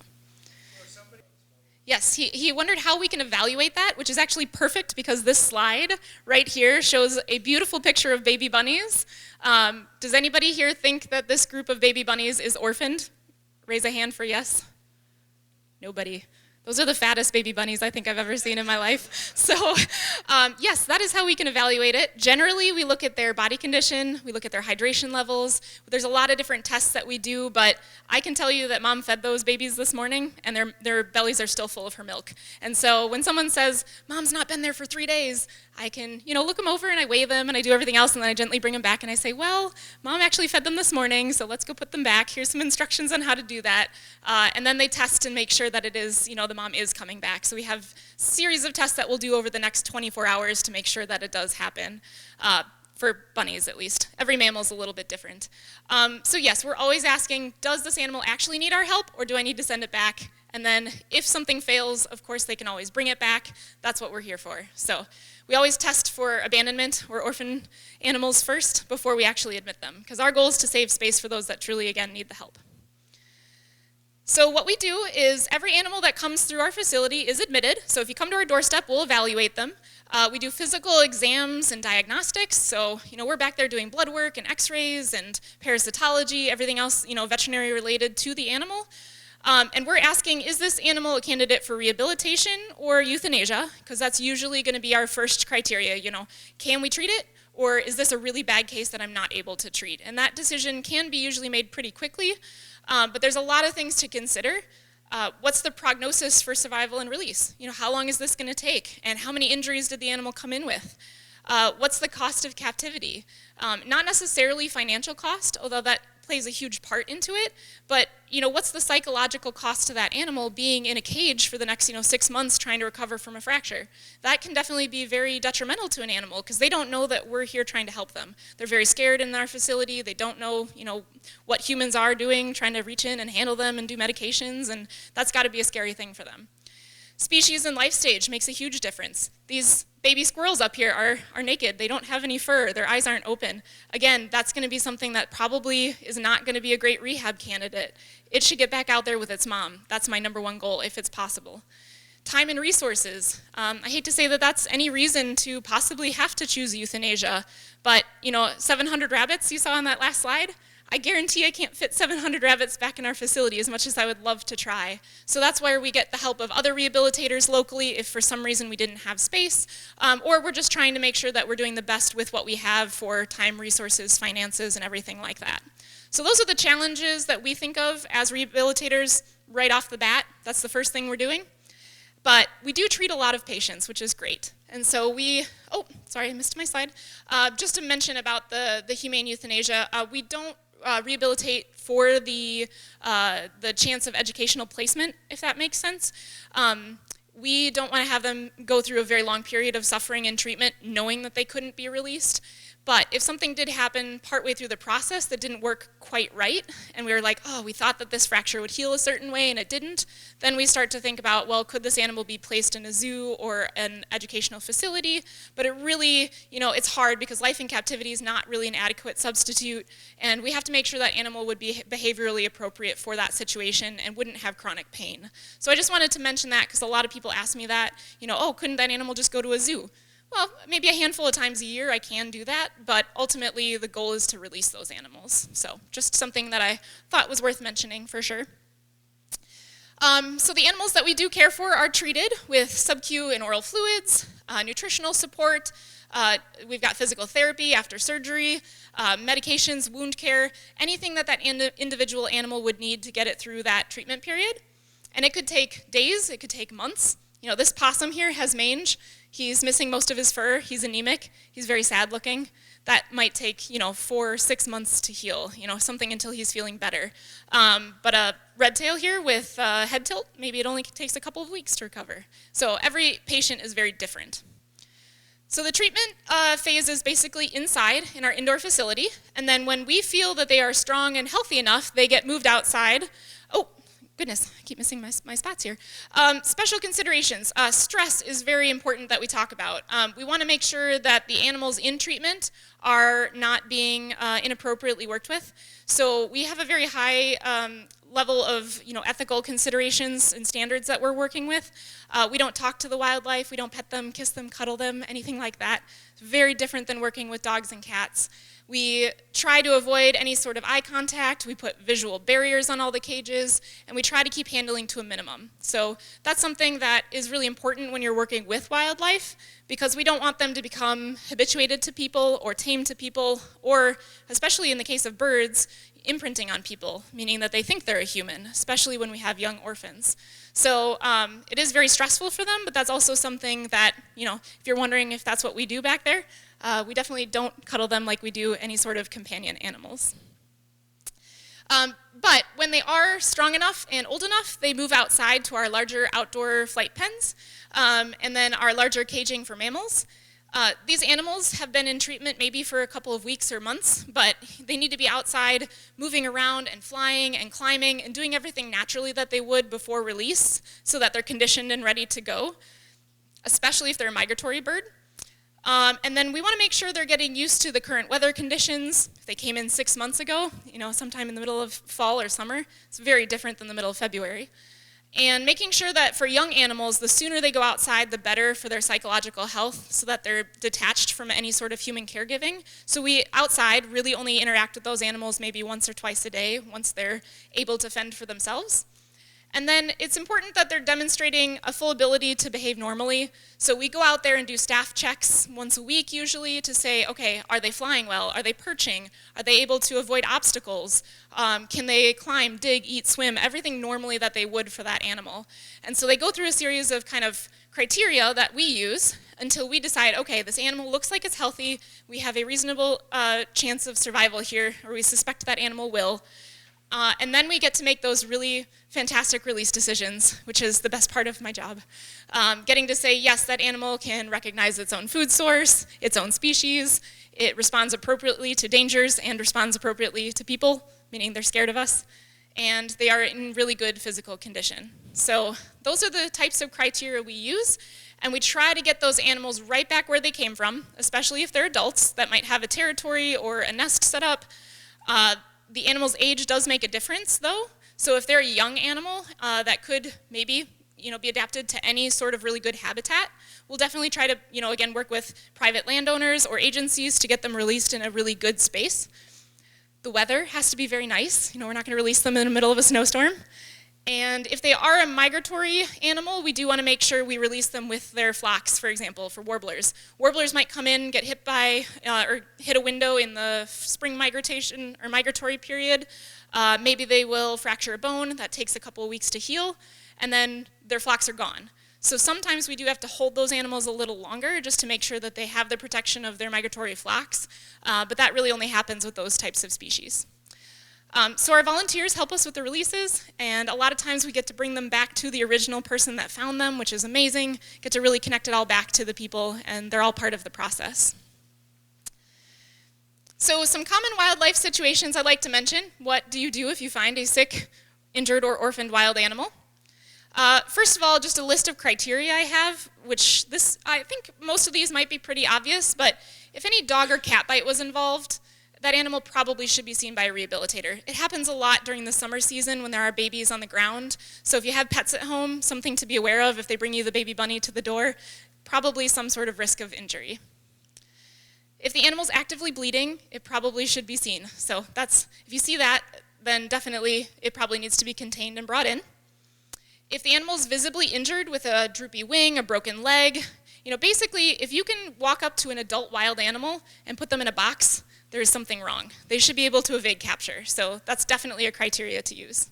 Yes, he wondered how we can evaluate that, which is actually perfect because this slide right here shows a beautiful picture of baby bunnies. Does anybody here think that this group of baby bunnies is orphaned? Raise a hand for yes. Nobody. Those are the fattest baby bunnies I think I've ever seen in my life. So yes, that is how we can evaluate it. Generally, we look at their body condition, we look at their hydration levels. There's a lot of different tests that we do, but I can tell you that mom fed those babies this morning and their bellies are still full of her milk. And so when someone says, mom's not been there for 3 days, I can, look them over and I weigh them and I do everything else and then I gently bring them back and I say, well, mom actually fed them this morning, so let's go put them back. Here's some instructions on how to do that. And then they test and make sure that it is, the mom is coming back. So we have a series of tests that we'll do over the next 24 hours to make sure that it does happen, for bunnies at least. Every mammal is a little bit different. So yes, we're always asking, does this animal actually need our help or do I need to send it back? And then if something fails, of course, they can always bring it back. That's what we're here for. So we always test for abandonment or orphan animals first before we actually admit them, because our goal is to save space for those that truly, again, need the help. So what we do is every animal that comes through our facility is admitted. So if you come to our doorstep, we'll evaluate them. We do physical exams and diagnostics. So, we're back there doing blood work and x-rays and parasitology, everything else, veterinary related to the animal. And we're asking, is this animal a candidate for rehabilitation or euthanasia? Because that's usually going to be our first criteria. Can we treat it? Or is this a really bad case that I'm not able to treat? And that decision can be usually made pretty quickly. But there's a lot of things to consider. What's the prognosis for survival and release? How long is this going to take? And how many injuries did the animal come in with? What's the cost of captivity? Not necessarily financial cost, although that plays a huge part into it, but what's the psychological cost to that animal being in a cage for the next 6 months trying to recover from a fracture? That can definitely be very detrimental to an animal because they don't know that we're here trying to help them. They're very scared in our facility. They don't know what humans are doing, trying to reach in and handle them and do medications, and that's got to be a scary thing for them. Species and life stage makes a huge difference. These baby squirrels up here are naked. They don't have any fur. Their eyes aren't open. Again, that's going to be something that probably is not going to be a great rehab candidate. It should get back out there with its mom. That's my #1 goal, if it's possible. Time and resources. I hate to say that that's any reason to possibly have to choose euthanasia, but 700 rabbits you saw on that last slide, I guarantee I can't fit 700 rabbits back in our facility as much as I would love to try. So that's where we get the help of other rehabilitators locally if for some reason we didn't have space, or we're just trying to make sure that we're doing the best with what we have for time, resources, finances, and everything like that. So those are the challenges that we think of as rehabilitators right off the bat. That's the first thing we're doing. But we do treat a lot of patients, which is great. And so oh, sorry, I missed my slide. Just to mention about the humane euthanasia, we don't rehabilitate for the chance of educational placement, if that makes sense. We don't want to have them go through a very long period of suffering and treatment knowing that they couldn't be released. But if something did happen partway through the process that didn't work quite right, and we were like, oh, we thought that this fracture would heal a certain way and it didn't, then we start to think about, well, could this animal be placed in a zoo or an educational facility? But it really, it's hard because life in captivity is not really an adequate substitute, and we have to make sure that animal would be behaviorally appropriate for that situation and wouldn't have chronic pain. So I just wanted to mention that because a lot of people ask me that, oh, couldn't that animal just go to a zoo? Well, maybe a handful of times a year I can do that, but ultimately the goal is to release those animals. So just something that I thought was worth mentioning for sure. So the animals that we do care for are treated with sub-Q and oral fluids, nutritional support, we've got physical therapy after surgery, medications, wound care, anything that individual animal would need to get it through that treatment period. And it could take days, it could take months. This possum here has mange. He's missing most of his fur. He's anemic. He's very sad looking. That might take, 4 or 6 months to heal, something until he's feeling better. But a red tail here with head tilt, maybe it only takes a couple of weeks to recover. So every patient is very different. So the treatment phase is basically inside in our indoor facility. And then when we feel that they are strong and healthy enough, they get moved outside. Oh, goodness, I keep missing my spots here. Special considerations. Stress is very important that we talk about. We want to make sure that the animals in treatment are not being inappropriately worked with. So we have a very high level of ethical considerations and standards that we're working with. We don't talk to the wildlife. We don't pet them, kiss them, cuddle them, anything like that. It's very different than working with dogs and cats. We try to avoid any sort of eye contact. We put visual barriers on all the cages, and we try to keep handling to a minimum. So that's something that is really important when you're working with wildlife, because we don't want them to become habituated to people or tame to people, or, especially in the case of birds, imprinting on people, meaning that they think they're a human, especially when we have young orphans. So it is very stressful for them, but that's also something that, if you're wondering if that's what we do back there, we definitely don't cuddle them like we do any sort of companion animals. But when they are strong enough and old enough, they move outside to our larger outdoor flight pens, and then our larger caging for mammals. These animals have been in treatment maybe for a couple of weeks or months, but they need to be outside moving around and flying and climbing and doing everything naturally that they would before release so that they're conditioned and ready to go, especially if they're a migratory bird. And then we want to make sure they're getting used to the current weather conditions. If they came in 6 months ago, sometime in the middle of fall or summer, it's very different than the middle of February. And making sure that for young animals, the sooner they go outside, the better for their psychological health, so that they're detached from any sort of human caregiving. So we, outside, really only interact with those animals maybe once or twice a day, once they're able to fend for themselves. And then it's important that they're demonstrating a full ability to behave normally. So we go out there and do staff checks once a week usually to say, okay, are they flying well? Are they perching? Are they able to avoid obstacles? Can they climb, dig, eat, swim, everything normally that they would for that animal? And so they go through a series of kind of criteria that we use until we decide, okay, this animal looks like it's healthy. We have a reasonable chance of survival here, or we suspect that animal will. And then we get to make those really fantastic release decisions, which is the best part of my job. Getting to say, yes, that animal can recognize its own food source, its own species, it responds appropriately to dangers and responds appropriately to people, meaning they're scared of us, and they are in really good physical condition. So those are the types of criteria we use, and we try to get those animals right back where they came from, especially if they're adults that might have a territory or a nest set up. The animal's age does make a difference, though. So if they're a young animal that could maybe be adapted to any sort of really good habitat, we'll definitely try to again work with private landowners or agencies to get them released in a really good space. The weather has to be very nice. We're not going to release them in the middle of a snowstorm. And if they are a migratory animal, we do want to make sure we release them with their flocks, for example, for warblers. Warblers might come in, get hit by or hit a window in the spring migration or migratory period. Maybe they will fracture a bone. That takes a couple of weeks to heal, and then their flocks are gone. So sometimes we do have to hold those animals a little longer just to make sure that they have the protection of their migratory flocks, but that really only happens with those types of species. So our volunteers help us with the releases, and a lot of times we get to bring them back to the original person that found them, which is amazing. Get to really connect it all back to the people, and they're all part of the process. So some common wildlife situations I'd like to mention. What do you do if you find a sick, injured, or orphaned wild animal? First of all, just a list of criteria I have, I think most of these might be pretty obvious, but if any dog or cat bite was involved, that animal probably should be seen by a rehabilitator. It happens a lot during the summer season when there are babies on the ground. So if you have pets at home, something to be aware of if they bring you the baby bunny to the door, probably some sort of risk of injury. If the animal's actively bleeding, it probably should be seen. So if you see that, then definitely it probably needs to be contained and brought in. If the animal's visibly injured with a droopy wing, a broken leg, basically if you can walk up to an adult wild animal and put them in a box, there's something wrong. They should be able to evade capture, so that's definitely a criteria to use.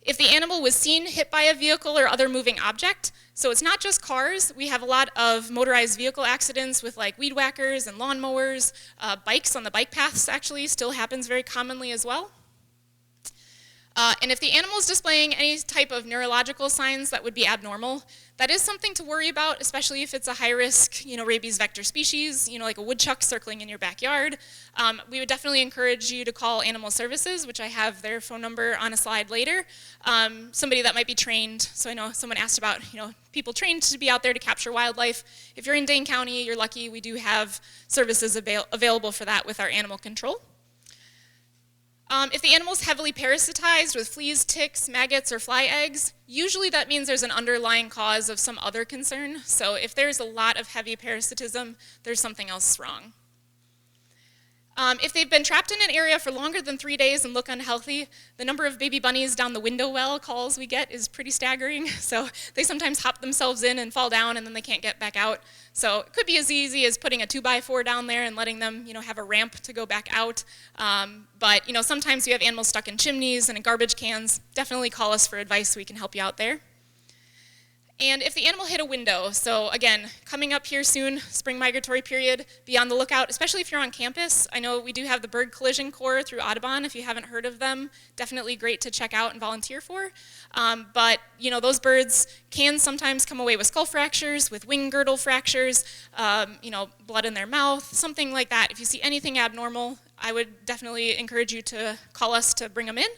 If the animal was seen hit by a vehicle or other moving object, so it's not just cars, we have a lot of motorized vehicle accidents with like weed whackers and lawnmowers, bikes on the bike paths actually still happens very commonly as well. And if the animal is displaying any type of neurological signs that would be abnormal, that is something to worry about, especially if it's a high-risk, rabies vector species, like a woodchuck circling in your backyard. We would definitely encourage you to call Animal Services, which I have their phone number on a slide later. Somebody that might be trained. So I know someone asked about, people trained to be out there to capture wildlife. If you're in Dane County, you're lucky. We do have services available for that with our animal control. If the animal's heavily parasitized with fleas, ticks, maggots, or fly eggs, usually that means there's an underlying cause of some other concern. So if there's a lot of heavy parasitism, there's something else wrong. If they've been trapped in an area for longer than 3 days and look unhealthy, the number of baby bunnies down the window well calls we get is pretty staggering. So they sometimes hop themselves in and fall down and then they can't get back out. So it could be as easy as putting a 2x4 down there and letting them have a ramp to go back out. But sometimes you have animals stuck in chimneys and in garbage cans. Definitely call us for advice. We can help you out there. And if the animal hit a window, so again, coming up here soon, spring migratory period, be on the lookout, especially if you're on campus. I know we do have the Bird Collision Corps through Audubon. If you haven't heard of them, definitely great to check out and volunteer for. But those birds can sometimes come away with skull fractures, with wing girdle fractures, blood in their mouth, something like that. If you see anything abnormal, I would definitely encourage you to call us to bring them in.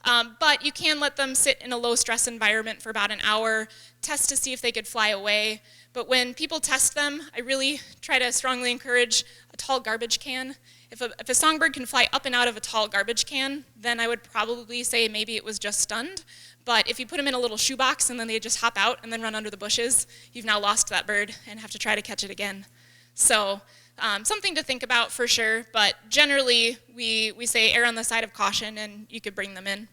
But you can let them sit in a low-stress environment for about an hour, test to see if they could fly away. But when people test them, I really try to strongly encourage a tall garbage can. If a songbird can fly up and out of a tall garbage can, then I would probably say maybe it was just stunned. But if you put them in a little shoebox and then they just hop out and then run under the bushes, you've now lost that bird and have to try to catch it again. So something to think about for sure, but generally we say err on the side of caution and you could bring them in.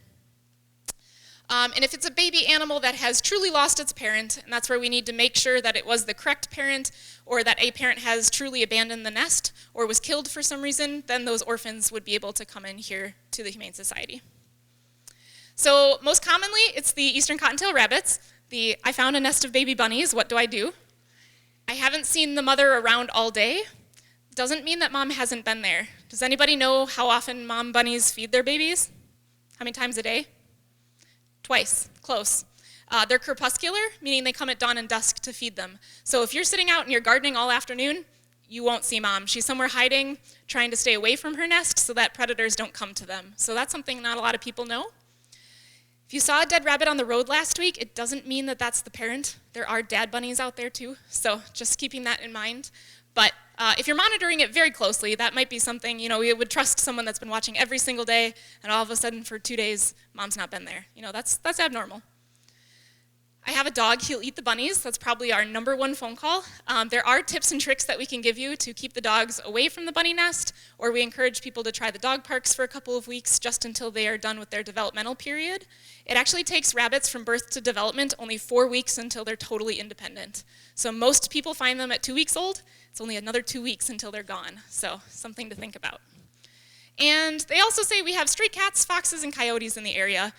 And if it's a baby animal that has truly lost its parent, and that's where we need to make sure that it was the correct parent or that a parent has truly abandoned the nest or was killed for some reason, then those orphans would be able to come in here to the Humane Society. So most commonly, it's the eastern cottontail rabbits. I found a nest of baby bunnies, what do I do? I haven't seen the mother around all day. Doesn't mean that mom hasn't been there. Does anybody know how often mom bunnies feed their babies? How many times a day? Twice, close. They're crepuscular, meaning they come at dawn and dusk to feed them. So if you're sitting out and you're gardening all afternoon, you won't see mom. She's somewhere hiding, trying to stay away from her nest so that predators don't come to them. So that's something not a lot of people know. If If you saw a dead rabbit on the road last week, it doesn't mean that that's the parent. There are dad bunnies out there too, so just keeping that in mind. But if you're monitoring it very closely, that might be something, you would trust someone that's been watching every single day, and all of a sudden for 2 days, mom's not been there. That's abnormal. I have a dog, he'll eat the bunnies. That's probably our #1 phone call. There are tips and tricks that we can give you to keep the dogs away from the bunny nest, or we encourage people to try the dog parks for a couple of weeks just until they are done with their developmental period. It actually takes rabbits from birth to development only 4 weeks until they're totally independent. So most people find them at 2 weeks old. It's only another 2 weeks until they're gone, so something to think about. And they also say we have stray cats, foxes, and coyotes in the area.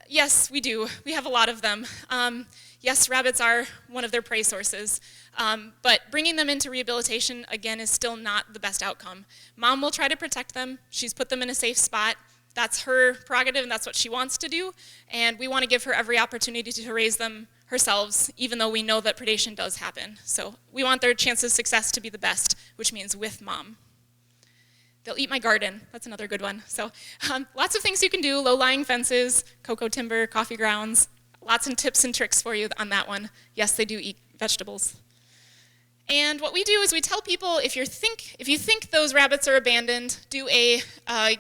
Yes, we do. We have a lot of them. Yes, rabbits are one of their prey sources, but bringing them into rehabilitation, again, is still not the best outcome. Mom will try to protect them. She's put them in a safe spot. That's her prerogative, and that's what she wants to do, and we want to give her every opportunity to raise them herself, even though we know that predation does happen. So we want their chance of success to be the best, which means with mom. They'll eat my garden. That's another good one. So lots of things you can do, low-lying fences, cocoa timber, coffee grounds, lots of tips and tricks for you on that one. Yes, they do eat vegetables. And what we do is we tell people if you think those rabbits are abandoned, do a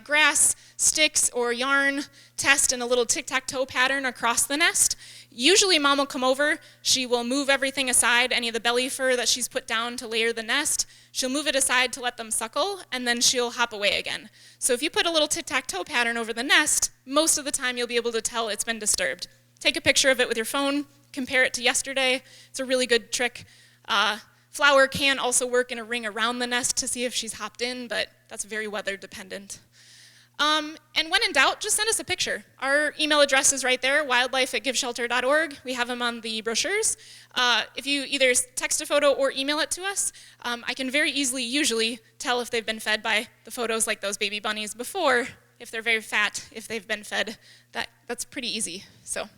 grass, sticks, or yarn test in a little tic-tac-toe pattern across the nest. Usually mom will come over, she will move everything aside, any of the belly fur that she's put down to layer the nest. She'll move it aside to let them suckle, and then she'll hop away again. So if you put a little tic-tac-toe pattern over the nest, most of the time you'll be able to tell it's been disturbed. Take a picture of it with your phone, compare it to yesterday. It's a really good trick. Flour can also work in a ring around the nest to see if she's hopped in, but that's very weather dependent. And when in doubt, just send us a picture. Our email address is right there, wildlife@giveshelter.org. We have them on the brochures. If you either text a photo or email it to us, I can very easily, usually, tell if they've been fed by the photos like those baby bunnies before, if they're very fat, if they've been fed. That's pretty easy. So.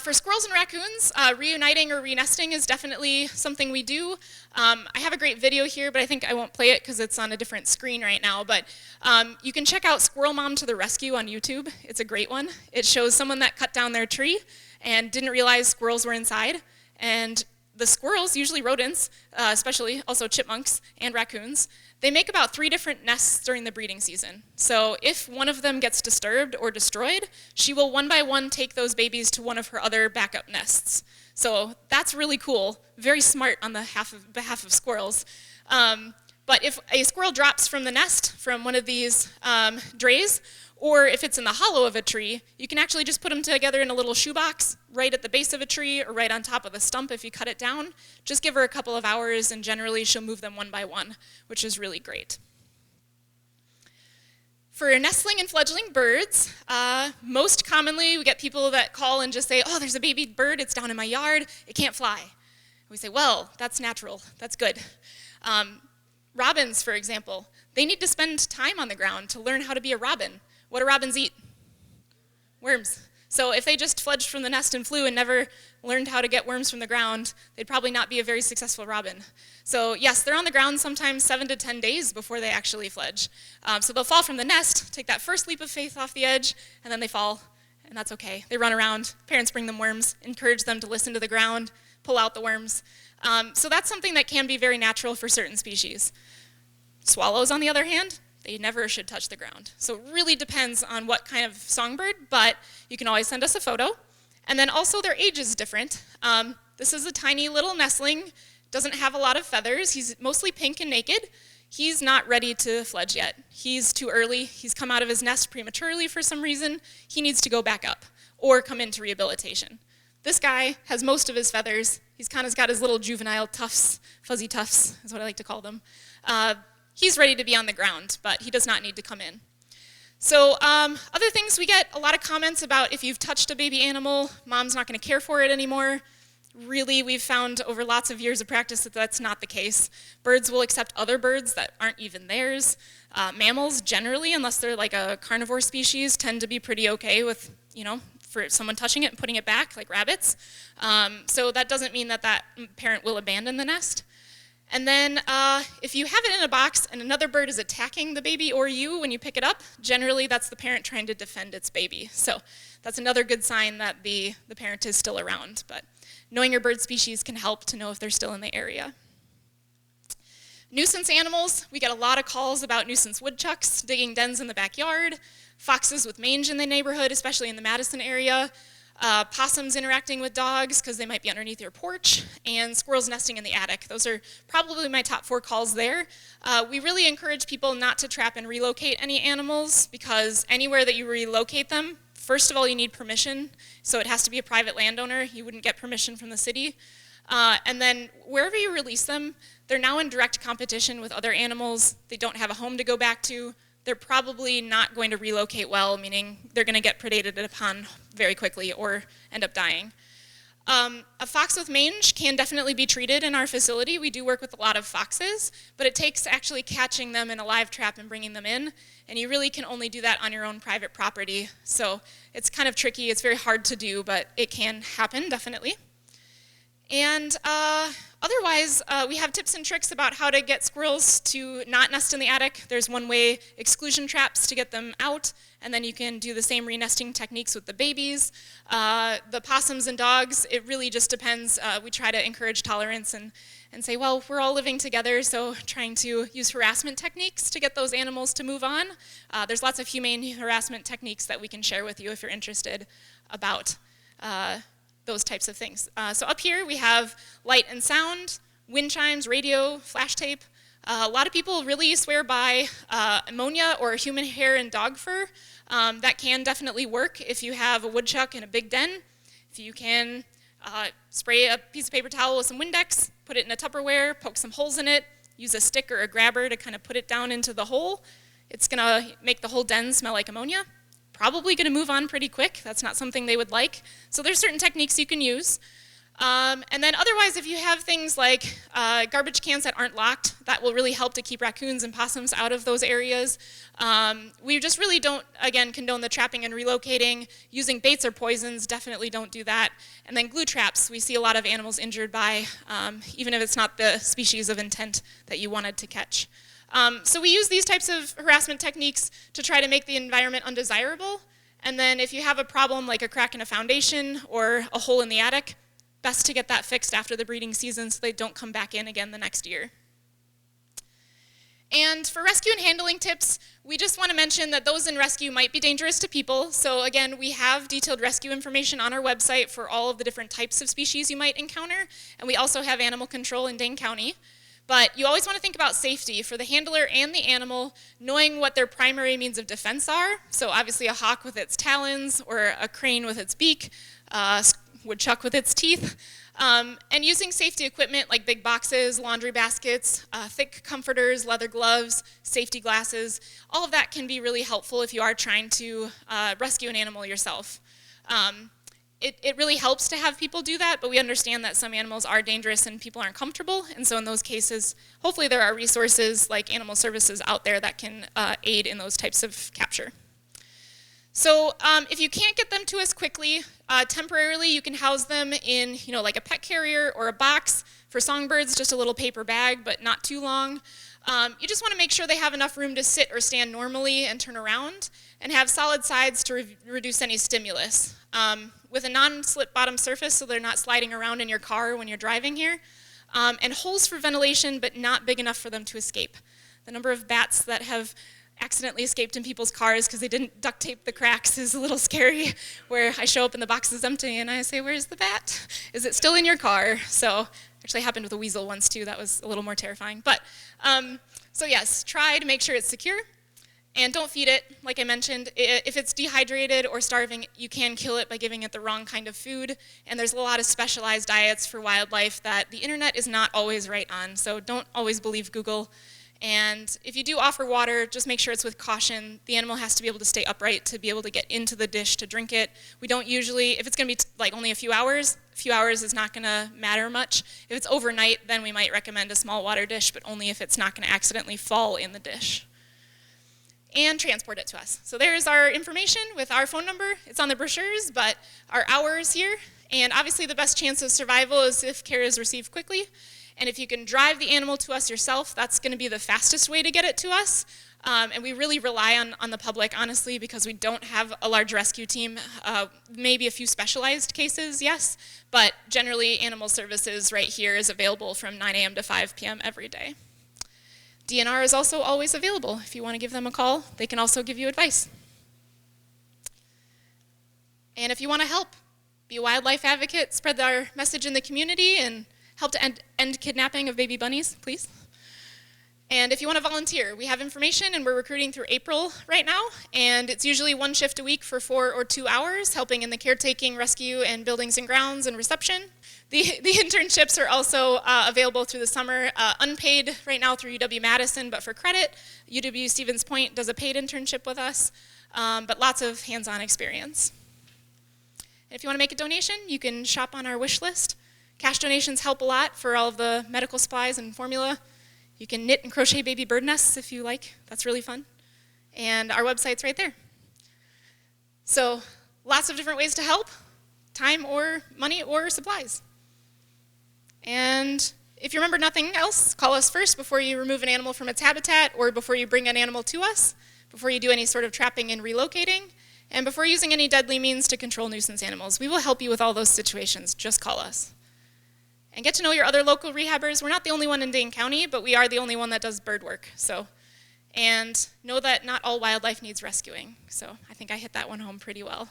For squirrels and raccoons, reuniting or renesting is definitely something we do. I have a great video here, but I think I won't play it because it's on a different screen right now. But you can check out Squirrel Mom to the Rescue on YouTube. It's a great one. It shows someone that cut down their tree and didn't realize squirrels were inside. And the squirrels, usually rodents, especially also chipmunks and raccoons, they make about 3 different nests during the breeding season. So if one of them gets disturbed or destroyed, she will one by one take those babies to one of her other backup nests. So that's really cool, very smart on the behalf of squirrels. But if a squirrel drops from the nest from one of these drays, or if it's in the hollow of a tree, you can actually just put them together in a little shoebox right at the base of a tree or right on top of the stump if you cut it down. Just give her a couple of hours and generally she'll move them one by one, which is really great. For nestling and fledgling birds, most commonly we get people that call and just say, oh, there's a baby bird, it's down in my yard, it can't fly. We say, well, that's natural, that's good. Robins, for example, they need to spend time on the ground to learn how to be a robin. What do robins eat? Worms. So if they just fledged from the nest and flew and never learned how to get worms from the ground, they'd probably not be a very successful robin. So yes, they're on the ground sometimes 7 to 10 days before they actually fledge. So they'll fall from the nest, take that first leap of faith off the edge, and then they fall, and that's okay. They run around, parents bring them worms, encourage them to listen to the ground, pull out the worms. So that's something that can be very natural for certain species. Swallows, on the other hand, they never should touch the ground. So it really depends on what kind of songbird, but you can always send us a photo. And then also their age is different. This is a tiny little nestling, doesn't have a lot of feathers. He's mostly pink and naked. He's not ready to fledge yet. He's too early. He's come out of his nest prematurely for some reason. He needs to go back up or come into rehabilitation. This guy has most of his feathers. He's kind of got his little juvenile tufts, fuzzy tufts is what I like to call them. He's ready to be on the ground, but he does not need to come in. So other things, we get a lot of comments about if you've touched a baby animal, mom's not going to care for it anymore. Really, we've found over lots of years of practice that that's not the case. Birds will accept other birds that aren't even theirs. Mammals, generally, unless they're like a carnivore species, tend to be pretty okay with, for someone touching it and putting it back, like rabbits. So that doesn't mean that that parent will abandon the nest. And then if you have it in a box and another bird is attacking the baby or you when you pick it up, generally that's the parent trying to defend its baby. So that's another good sign that the parent is still around. But knowing your bird species can help to know if they're still in the area. Nuisance animals, we get a lot of calls about nuisance woodchucks digging dens in the backyard, foxes with mange in the neighborhood, especially in the Madison area, possums interacting with dogs because they might be underneath your porch, and squirrels nesting in the attic. Those are probably my top 4 calls there. We really encourage people not to trap and relocate any animals because anywhere that you relocate them, first of all, you need permission, so it has to be a private landowner. You wouldn't get permission from the city. And then wherever you release them, they're now in direct competition with other animals. They don't have a home to go back to. They're probably not going to relocate well, meaning they're going to get predated upon very quickly or end up dying. A fox with mange can definitely be treated in our facility. We do work with a lot of foxes, but it takes actually catching them in a live trap and bringing them in, and you really can only do that on your own private property. So it's kind of tricky. It's very hard to do, but it can happen, definitely. And otherwise, we have tips and tricks about how to get squirrels to not nest in the attic. There's one-way exclusion traps to get them out, and then you can do the same re-nesting techniques with the babies. The possums and dogs, it really just depends. We try to encourage tolerance and say, well, we're all living together, so trying to use harassment techniques to get those animals to move on. There's lots of humane harassment techniques that we can share with you if you're interested about those types of things. So up here we have light and sound, wind chimes, radio, flash tape. A lot of people really swear by ammonia or human hair and dog fur. That can definitely work if you have a woodchuck in a big den. If you can spray a piece of paper towel with some Windex, put it in a Tupperware, poke some holes in it, use a stick or a grabber to kind of put it down into the hole. It's gonna make the whole den smell like ammonia. Probably going to move on pretty quick. That's not something they would like. So there's certain techniques you can use. And then otherwise, if you have things like garbage cans that aren't locked, that will really help to keep raccoons and possums out of those areas. We just really don't, again, condone the trapping and relocating. Using baits or poisons, definitely don't do that. And then glue traps, we see a lot of animals injured by, even if it's not the species of intent that you wanted to catch. So we use these types of harassment techniques to try to make the environment undesirable. And then if you have a problem like a crack in a foundation or a hole in the attic, best to get that fixed after the breeding season so they don't come back in again the next year. And for rescue and handling tips, we just want to mention that those in rescue might be dangerous to people. So again, we have detailed rescue information on our website for all of the different types of species you might encounter. And we also have animal control in Dane County. But you always want to think about safety for the handler and the animal, knowing what their primary means of defense are. So obviously a hawk with its talons, or a crane with its beak, woodchuck with its teeth, and using safety equipment like big boxes, laundry baskets, thick comforters, leather gloves, safety glasses. All of that can be really helpful if you are trying to rescue an animal yourself. It really helps to have people do that, but we understand that some animals are dangerous and people aren't comfortable, and so in those cases, hopefully there are resources like animal services out there that can aid in those types of capture. So if you can't get them to us quickly, temporarily you can house them in, like a pet carrier or a box. For songbirds, just a little paper bag, but not too long. You just want to make sure they have enough room to sit or stand normally and turn around, and have solid sides to reduce any stimulus. With a non-slip bottom surface so they're not sliding around in your car when you're driving here, and holes for ventilation but not big enough for them to escape. The number of bats that have accidentally escaped in people's cars because they didn't duct tape the cracks is a little scary, where I show up and the box is empty and I say, where's the bat? Is it still in your car? So actually happened with a weasel once too. That was a little more terrifying. But so yes, try to make sure it's secure. And don't feed it, like I mentioned. If it's dehydrated or starving, you can kill it by giving it the wrong kind of food. And there's a lot of specialized diets for wildlife that the internet is not always right on, so don't always believe Google. And if you do offer water, just make sure it's with caution. The animal has to be able to stay upright to be able to get into the dish to drink it. We don't usually, if it's going to be like only a few hours is not going to matter much. If it's overnight, then we might recommend a small water dish, but only if it's not going to accidentally fall in the dish. And transport it to us. So there's our information with our phone number. It's on the brochures, but our hours here. And obviously the best chance of survival is if care is received quickly. And if you can drive the animal to us yourself, that's going to be the fastest way to get it to us. And we really rely on the public, honestly, because we don't have a large rescue team. Maybe a few specialized cases, yes, but generally Animal Services right here is available from 9 a.m. to 5 p.m. every day. DNR is also always available. If you want to give them a call, they can also give you advice. And if you want to help, be a wildlife advocate, spread our message in the community, and help to end kidnapping of baby bunnies, please. And if you want to volunteer, we have information, and we're recruiting through April right now, and it's usually 1 shift a week for 4 or 2 hours, helping in the caretaking, rescue, and buildings and grounds and reception. The internships are also available through the summer, unpaid right now through UW-Madison, but for credit, UW-Stevens Point does a paid internship with us, but lots of hands-on experience. And if you want to make a donation, you can shop on our wish list. Cash donations help a lot for all of the medical supplies and formula. You can knit and crochet baby bird nests if you like. That's really fun. And our website's right there. So lots of different ways to help, time or money or supplies. And if you remember nothing else, call us first before you remove an animal from its habitat or before you bring an animal to us, before you do any sort of trapping and relocating, and before using any deadly means to control nuisance animals. We will help you with all those situations. Just call us. And get to know your other local rehabbers. We're not the only one in Dane County, but we are the only one that does bird work. And know that not all wildlife needs rescuing. So I think I hit that one home pretty well.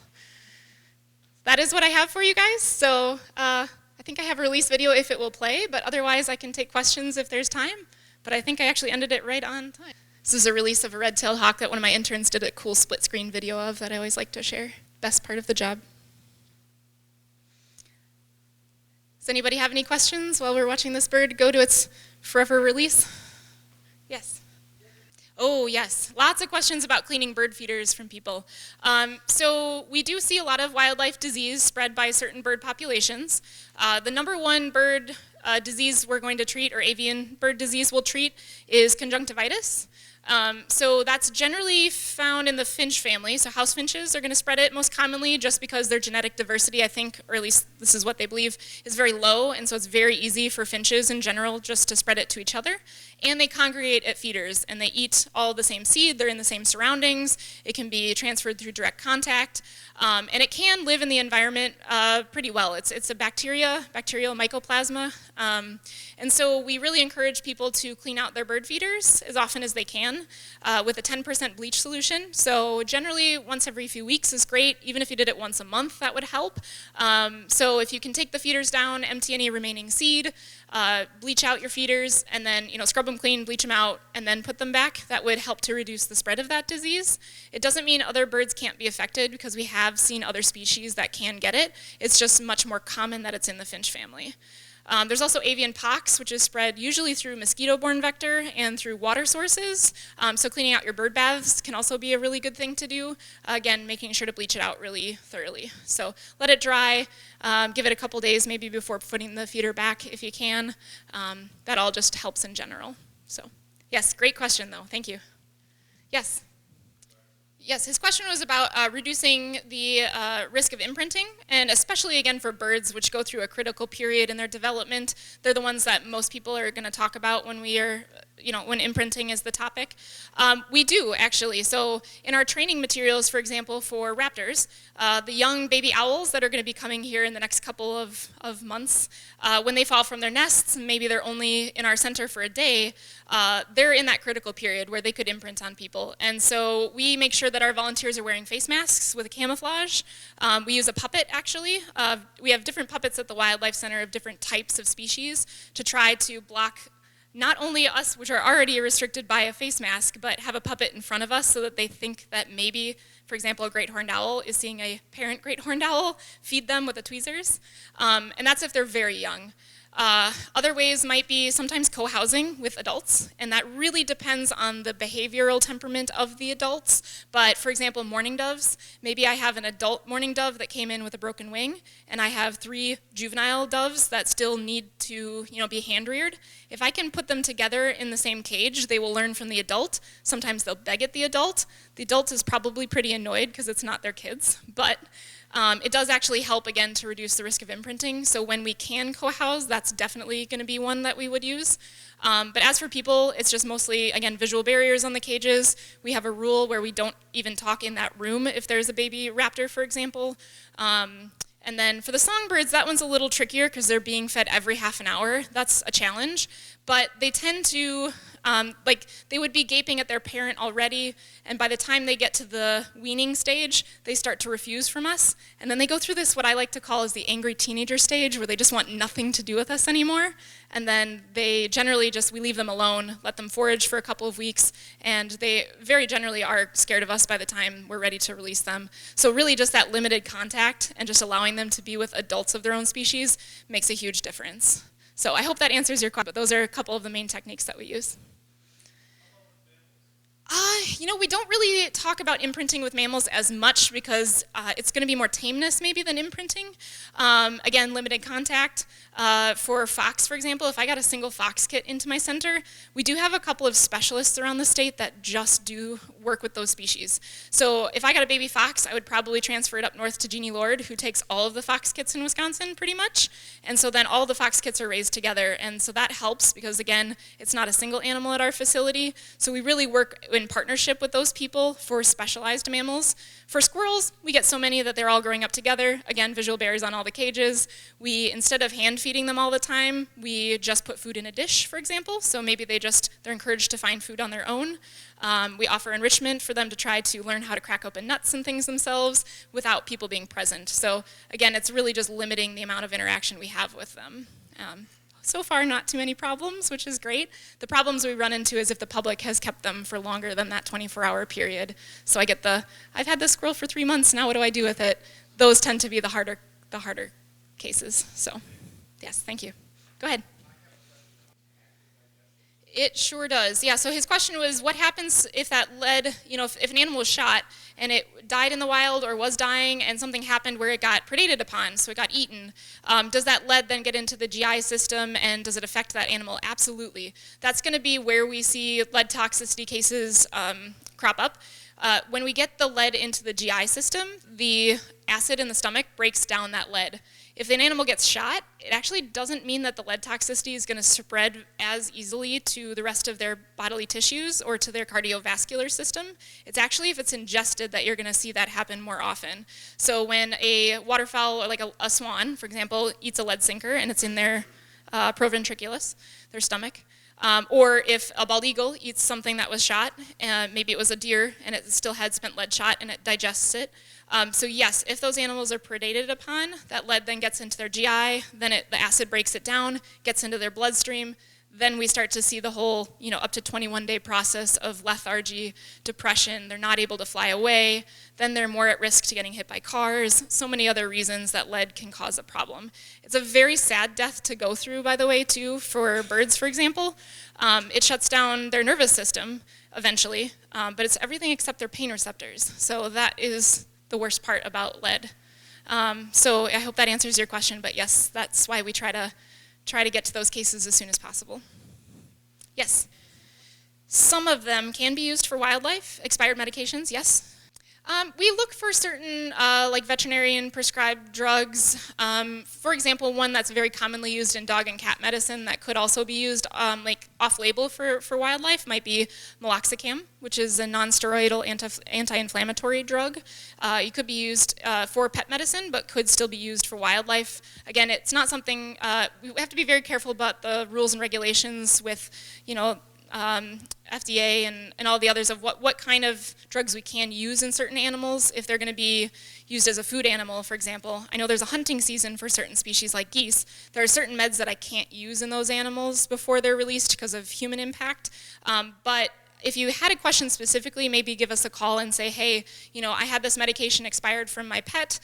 That is what I have for you guys. So I think I have a release video if it will play, but otherwise I can take questions if there's time. But I think I actually ended it right on time. This is a release of a red-tailed hawk that one of my interns did a cool split-screen video of that I always like to share. Best part of the job. Does anybody have any questions while we're watching this bird go to its forever release? Yes. Oh, yes. Lots of questions about cleaning bird feeders from people. So we do see a lot of wildlife disease spread by certain bird populations. The number one bird disease we're going to treat, or avian bird disease we'll treat, is conjunctivitis. So that's generally found in the finch family. So house finches are going to spread it most commonly just because their genetic diversity, I think, or at least this is what they believe, is very low. And so it's very easy for finches in general just to spread it to each other. And they congregate at feeders, and they eat all the same seed. They're in the same surroundings. It can be transferred through direct contact. And it can live in the environment pretty well. It's a bacterial mycoplasma. And so we really encourage people to clean out their bird feeders as often as they can with a 10% bleach solution. So generally once every few weeks is great. Even if you did it once a month, that would help. So if you can take the feeders down, empty any remaining seed, bleach out your feeders, and then scrub them clean, bleach them out, and then put them back, that would help to reduce the spread of that disease. It doesn't mean other birds can't be affected, because we have seen other species that can get it. It's just much more common that it's in the finch family. There's also avian pox, which is spread usually through mosquito-borne vector and through water sources. So cleaning out your bird baths can also be a really good thing to do. Again, making sure to bleach it out really thoroughly. So let it dry, give it a couple days maybe before putting the feeder back if you can. That all just helps in general. So yes, great question though, thank you. Yes? Yes, his question was about reducing the risk of imprinting, and especially again for birds which go through a critical period in their development. They're the ones that most people are going to talk about when we are, when imprinting is the topic. We do actually. So in our training materials, for example, for raptors, the young baby owls that are going to be coming here in the next couple of months, when they fall from their nests, maybe they're only in our center for a day, they're in that critical period where they could imprint on people. And so we make sure that our volunteers are wearing face masks with a camouflage. We use a puppet, actually. We have different puppets at the Wildlife Center of different types of species to try to block not only us, which are already restricted by a face mask, but have a puppet in front of us so that they think that maybe, for example, a great horned owl is seeing a parent great horned owl feed them with the tweezers. And that's if they're very young. Other ways might be sometimes co-housing with adults, and that really depends on the behavioral temperament of the adults. But for example, mourning doves, maybe I have an adult mourning dove that came in with a broken wing, and I have 3 juvenile doves that still need to be hand reared. If I can put them together in the same cage, they will learn from the adult. Sometimes they'll beg at the adult. The adult is probably pretty annoyed because it's not their kids, but It does actually help, again, to reduce the risk of imprinting. So when we can co-house, that's definitely going to be one that we would use. But as for people, it's just mostly, again, visual barriers on the cages. We have a rule where we don't even talk in that room if there's a baby raptor, for example. And then for the songbirds, that one's a little trickier because they're being fed every half an hour. That's a challenge. But they tend to, they would be gaping at their parent already, and by the time they get to the weaning stage, they start to refuse from us. And then they go through this, what I like to call is the angry teenager stage, where they just want nothing to do with us anymore. And then they generally we leave them alone, let them forage for a couple of weeks, and they very generally are scared of us by the time we're ready to release them. So really just that limited contact and just allowing them to be with adults of their own species makes a huge difference. So I hope that answers your question, but those are a couple of the main techniques that we use. We don't really talk about imprinting with mammals as much because it's going to be more tameness maybe than imprinting. Again, limited contact. For fox, for example, if I got a single fox kit into my center, we do have a couple of specialists around the state that just do work with those species. So if I got a baby fox, I would probably transfer it up north to Jeannie Lord, who takes all of the fox kits in Wisconsin pretty much. And so then all the fox kits are raised together. And so that helps because, again, it's not a single animal at our facility. So we really work in partnership with those people for specialized mammals. For squirrels, we get so many that they're all growing up together. Again, visual barriers on all the cages. We, instead of hand feeding them all the time, we just put food in a dish, for example. So maybe they're encouraged to find food on their own. We offer enrichment for them to try to learn how to crack open nuts and things themselves without people being present. So again, it's really just limiting the amount of interaction we have with them. So far, not too many problems, which is great. The problems we run into is if the public has kept them for longer than that 24-hour period. So I get I've had this squirrel for 3 months, now what do I do with it? Those tend to be the harder cases. So, yes, thank you. Go ahead. It sure does. Yeah, so his question was, what happens if that lead, if an animal was shot and it died in the wild or was dying and something happened where it got predated upon, so it got eaten, does that lead then get into the GI system and does it affect that animal? Absolutely. That's going to be where we see lead toxicity cases crop up. When we get the lead into the GI system, the acid in the stomach breaks down that lead. If an animal gets shot, it actually doesn't mean that the lead toxicity is going to spread as easily to the rest of their bodily tissues or to their cardiovascular system. It's actually if it's ingested that you're going to see that happen more often. So when a waterfowl, or like a swan, for example, eats a lead sinker and it's in their proventriculus, their stomach, or if a bald eagle eats something that was shot, maybe it was a deer and it still had spent lead shot and it digests it. So yes, if those animals are predated upon, that lead then gets into their GI, then the acid breaks it down, gets into their bloodstream, then we start to see the whole, up to 21-day process of lethargy, depression, they're not able to fly away, then they're more at risk to getting hit by cars, so many other reasons that lead can cause a problem. It's a very sad death to go through, by the way, too, for birds, for example. It shuts down their nervous system eventually, but it's everything except their pain receptors. So that is the worst part about lead. So I hope that answers your question, but yes, that's why we try to get to those cases as soon as possible. Yes. Some of them can be used for wildlife, expired medications, yes. We look for certain like veterinarian prescribed drugs. For example, one that's very commonly used in dog and cat medicine that could also be used like off-label for wildlife might be meloxicam, which is a non-steroidal anti-inflammatory drug. It could be used for pet medicine, but could still be used for wildlife. Again, it's not something, we have to be very careful about the rules and regulations with, FDA and all the others of what kind of drugs we can use in certain animals if they're going to be used as a food animal, for example. I know there's a hunting season for certain species like geese. There are certain meds that I can't use in those animals before they're released because of human impact. But if you had a question specifically, maybe give us a call and say, hey, I had this medication expired from my pet.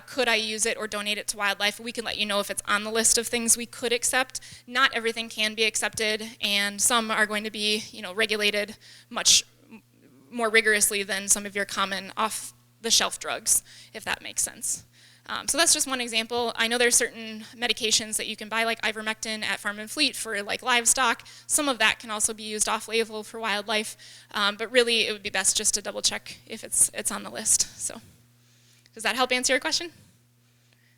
Could I use it or donate it to wildlife? We can let you know if it's on the list of things we could accept. Not everything can be accepted, and some are going to be, regulated much more rigorously than some of your common off-the-shelf drugs, if that makes sense. So that's just one example. I know there's certain medications that you can buy, like ivermectin at Farm and Fleet for like livestock. Some of that can also be used off-label for wildlife, but really it would be best just to double check if it's on the list. So Does that help answer your question?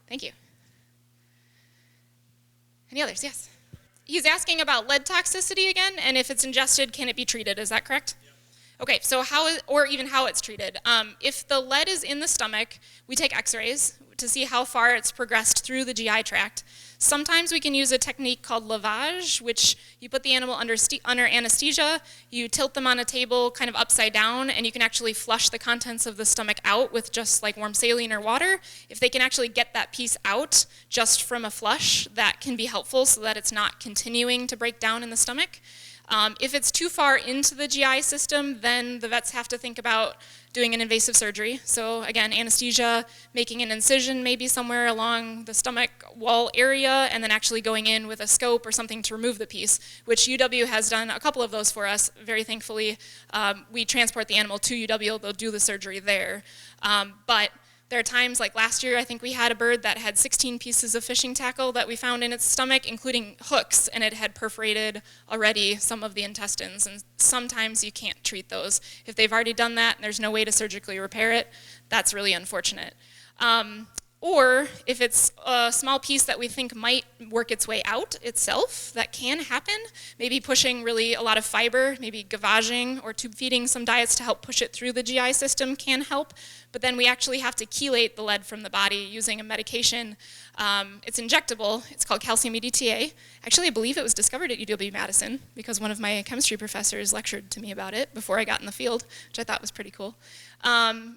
Thank you. Any others? Yes. He's asking about lead toxicity again, and if it's ingested, can it be treated? Is that correct? Okay, so or even how it's treated. If the lead is in the stomach, we take x-rays to see how far it's progressed through the GI tract. Sometimes we can use a technique called lavage, which you put the animal under anesthesia, you tilt them on a table kind of upside down, and you can actually flush the contents of the stomach out with just like warm saline or water. If they can actually get that piece out just from a flush, that can be helpful so that it's not continuing to break down in the stomach. If it's too far into the GI system, then the vets have to think about doing an invasive surgery. So again, anesthesia, making an incision maybe somewhere along the stomach wall area, and then actually going in with a scope or something to remove the piece, which UW has done a couple of those for us, very thankfully. We transport the animal to UW, they'll do the surgery there. But there are times, like last year, I think we had a bird that had 16 pieces of fishing tackle that we found in its stomach, including hooks, and it had perforated already some of the intestines. And sometimes you can't treat those. If they've already done that and there's no way to surgically repair it, that's really unfortunate. Or if it's a small piece that we think might work its way out itself, that can happen. Maybe pushing really a lot of fiber, maybe gavaging or tube feeding some diets to help push it through the GI system can help. But then we actually have to chelate the lead from the body using a medication. It's injectable. It's called calcium EDTA. Actually, I believe it was discovered at UW-Madison because one of my chemistry professors lectured to me about it before I got in the field, which I thought was pretty cool.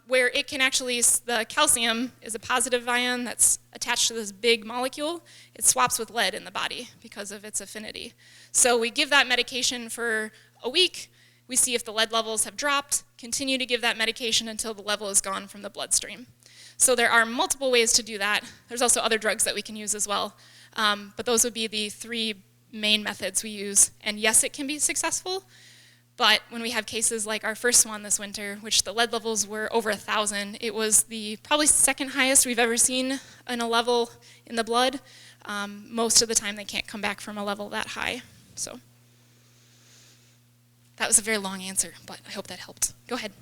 Where it can actually, the calcium is a positive ion that's attached to this big molecule. It swaps with lead in the body because of its affinity. So we give that medication for a week. We see if the lead levels have dropped, continue to give that medication until the level is gone from the bloodstream. So there are multiple ways to do that. There's also other drugs that we can use as well. But those would be the three main methods we use. And yes, it can be successful. But when we have cases like our first one this winter, which the lead levels were over 1,000, it was the probably second highest we've ever seen in a level in the blood. Most of the time they can't come back from a level that high. So that was a very long answer, but I hope that helped. Go ahead.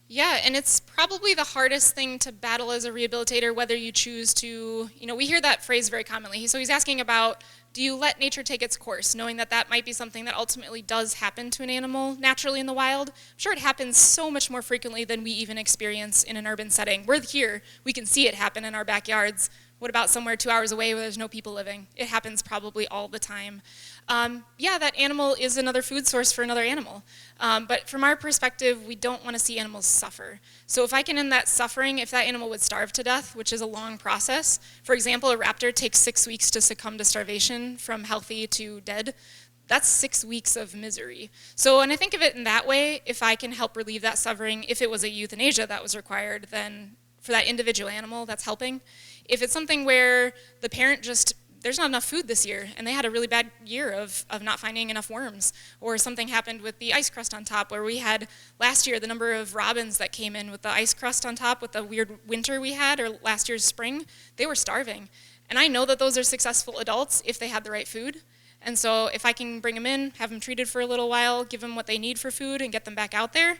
Yeah, and it's probably the hardest thing to battle as a rehabilitator, whether you choose to, we hear that phrase very commonly. So he's asking about, do you let nature take its course, knowing that that might be something that ultimately does happen to an animal naturally in the wild? I'm sure it happens so much more frequently than we even experience in an urban setting. We're here, we can see it happen in our backyards. What about somewhere 2 hours away where there's no people living? It happens probably all the time. Yeah, that animal is another food source for another animal. But from our perspective, we don't want to see animals suffer. So if I can end that suffering, if that animal would starve to death, which is a long process, for example, a raptor takes 6 weeks to succumb to starvation from healthy to dead. That's 6 weeks of misery. So when I think of it in that way, if I can help relieve that suffering, if it was a euthanasia that was required, then for that individual animal, that's helping. If it's something where the parent just, there's not enough food this year, and they had a really bad year of not finding enough worms, or something happened with the ice crust on top, where we had last year the number of robins that came in with the ice crust on top with the weird winter we had, or last year's spring, they were starving. And I know that those are successful adults if they had the right food. And so if I can bring them in, have them treated for a little while, give them what they need for food, and get them back out there,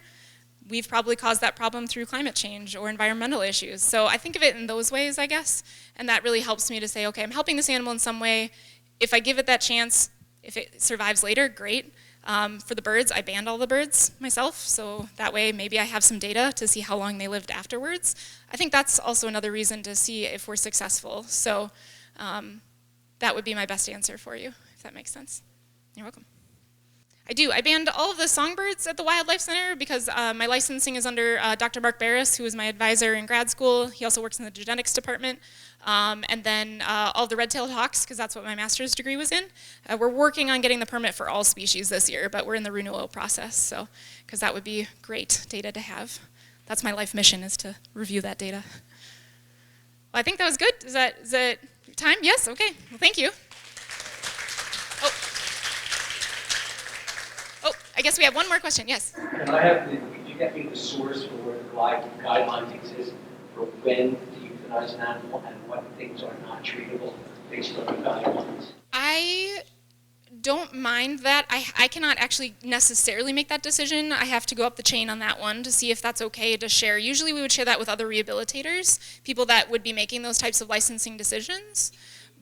we've probably caused that problem through climate change or environmental issues. So I think of it in those ways, I guess, and that really helps me to say, okay, I'm helping this animal in some way. If I give it that chance, if it survives later, great. For the birds, I banned all the birds myself, so that way maybe I have some data to see how long they lived afterwards. I think that's also another reason to see if we're successful. So that would be my best answer for you, if that makes sense. You're welcome. I do. I banned all of the songbirds at the Wildlife Center because my licensing is under Dr. Mark Barris, who was my advisor in grad school. He also works in the genetics department. And then all the red-tailed hawks, because that's what my master's degree was in. We're working on getting the permit for all species this year, but we're in the renewal process, so because that would be great data to have. That's my life mission, is to review that data. Well, I think that was good. Is that time? Yes? Okay. Well, thank you. Oh, I guess we have one more question. Yes? Could you get me the source for where the guidelines exist for when to euthanize an animal and what things are not treatable based on the guidelines? I don't mind that. I cannot actually necessarily make that decision. I have to go up the chain on that one to see if that's okay to share. Usually we would share that with other rehabilitators, people that would be making those types of licensing decisions.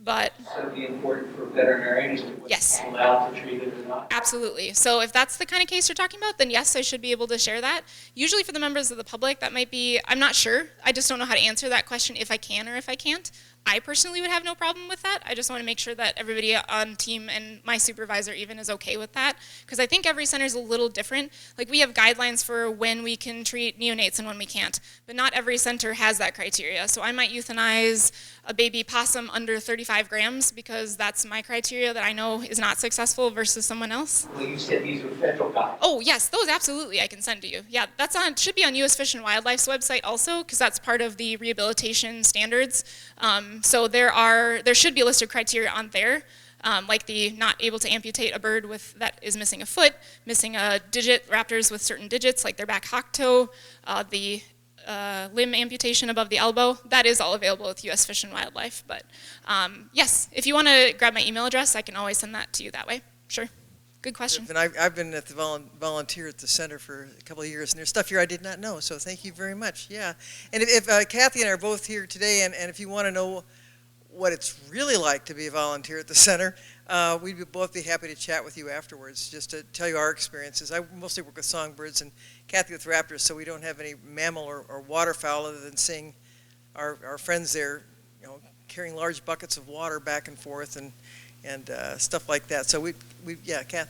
But So it'd be important for veterinarians to yes, allowed to treat it or not? absolutely. So if that's the kind of case you're talking about, then yes, I should be able to share that. Usually for the members of the public, that might be, I'm not sure. I just don't know how to answer that question if I can or if I can't. I personally would have no problem with that. I just want to make sure that everybody on team and my supervisor even is okay with that, because I think every center is a little different. Like we have guidelines for when we can treat neonates and when we can't, but not every center has that criteria. So I might euthanize a baby possum under 35 grams because that's my criteria that I know is not successful versus someone else. Well, you said these are federal guidelines. Oh yes, those absolutely I can send to you. Yeah, that's on, should be on U.S. Fish and Wildlife's website also, because that's part of the rehabilitation standards. So there should be a list of criteria on there, like the not able to amputate a bird with that is missing a foot, missing a digit, raptors with certain digits like their back hock toe, the limb amputation above the elbow. That is all available with U.S. Fish and Wildlife. But yes, if you want to grab my email address, I can always send that to you that way. Sure. Good question. And I've been at the volunteer at the center for a couple of years, and there's stuff here I did not know, so thank you very much. Yeah. And if Kathy and I are both here today, and if you want to know what it's really like to be a volunteer at the center, we'd both be happy to chat with you afterwards, just to tell you our experiences. I mostly work with songbirds and Kathy with raptors, so we don't have any mammal or waterfowl other than seeing our friends there, carrying large buckets of water back and forth and stuff like that. So yeah, Kath.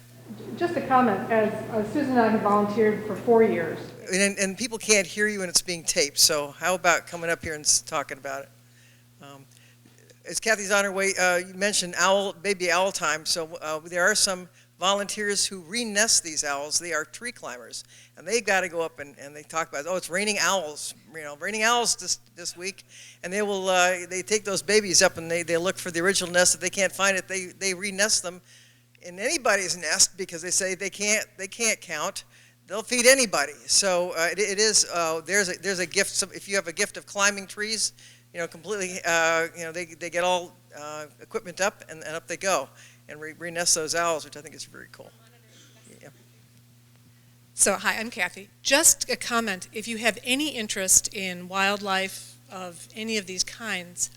Just a comment, as Susan and I have volunteered for 4 years. And people can't hear you and it's being taped, so how about coming up here and talking about it? As Kathy's on her way, you mentioned baby owl time, so there are some volunteers who re-nest these owls. They are tree climbers, and they've got to go up and they talk about, it's raining owls, raining owls this week, and they take those babies up and they look for the original nest. If they can't find it, they re-nest them in anybody's nest because they say they can't count. They'll feed anybody. So there's a gift. If you have a gift of climbing trees, completely, they get all equipment up and up they go and re-nest those owls, which I think is very cool. Yeah. So, hi, I'm Kathy. Just a comment, if you have any interest in wildlife of any of these kinds,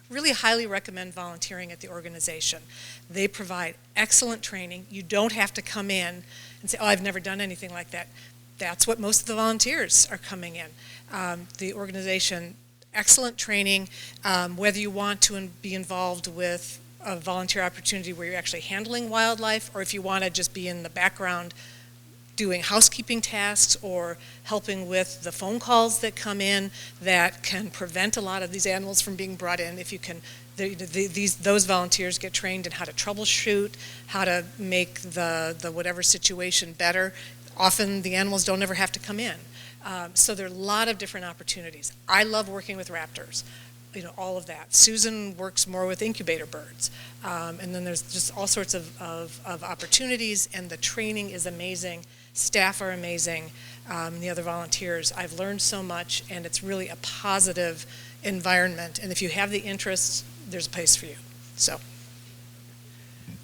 really highly recommend volunteering at the organization. They provide excellent training. You don't have to come in and say, I've never done anything like that. That's what most of the volunteers are coming in. The organization, excellent training, whether you want to be involved with a volunteer opportunity where you're actually handling wildlife, or if you want to just be in the background doing housekeeping tasks or helping with the phone calls that come in that can prevent a lot of these animals from being brought in. If you can, those volunteers get trained in how to troubleshoot, how to make the whatever situation better. Often the animals don't ever have to come in. So there are a lot of different opportunities. I love working with raptors, all of that. Susan works more with incubator birds. And then there's just all sorts of opportunities, and the training is amazing. Staff are amazing, the other volunteers. I've learned so much, and it's really a positive environment. And if you have the interest, there's a place for you. So.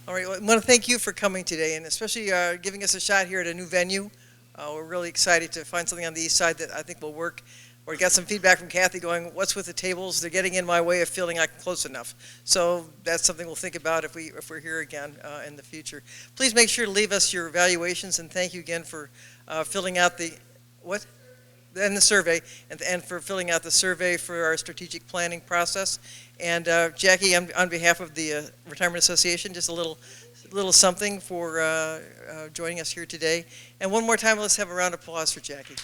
All right, well, I want to thank you for coming today, and especially giving us a shot here at a new venue. We're really excited to find something on the east side that I think will work. We got some feedback from Kathy going, what's with the tables? They're getting in my way of feeling like close enough. So that's something we'll think about if we're here again in the future. Please make sure to leave us your evaluations, and thank you again for filling out the survey, and for filling out the survey for our strategic planning process. And Jackie, on behalf of the Retirement Association, just a little something for joining us here today. And one more time, let's have a round of applause for Jackie.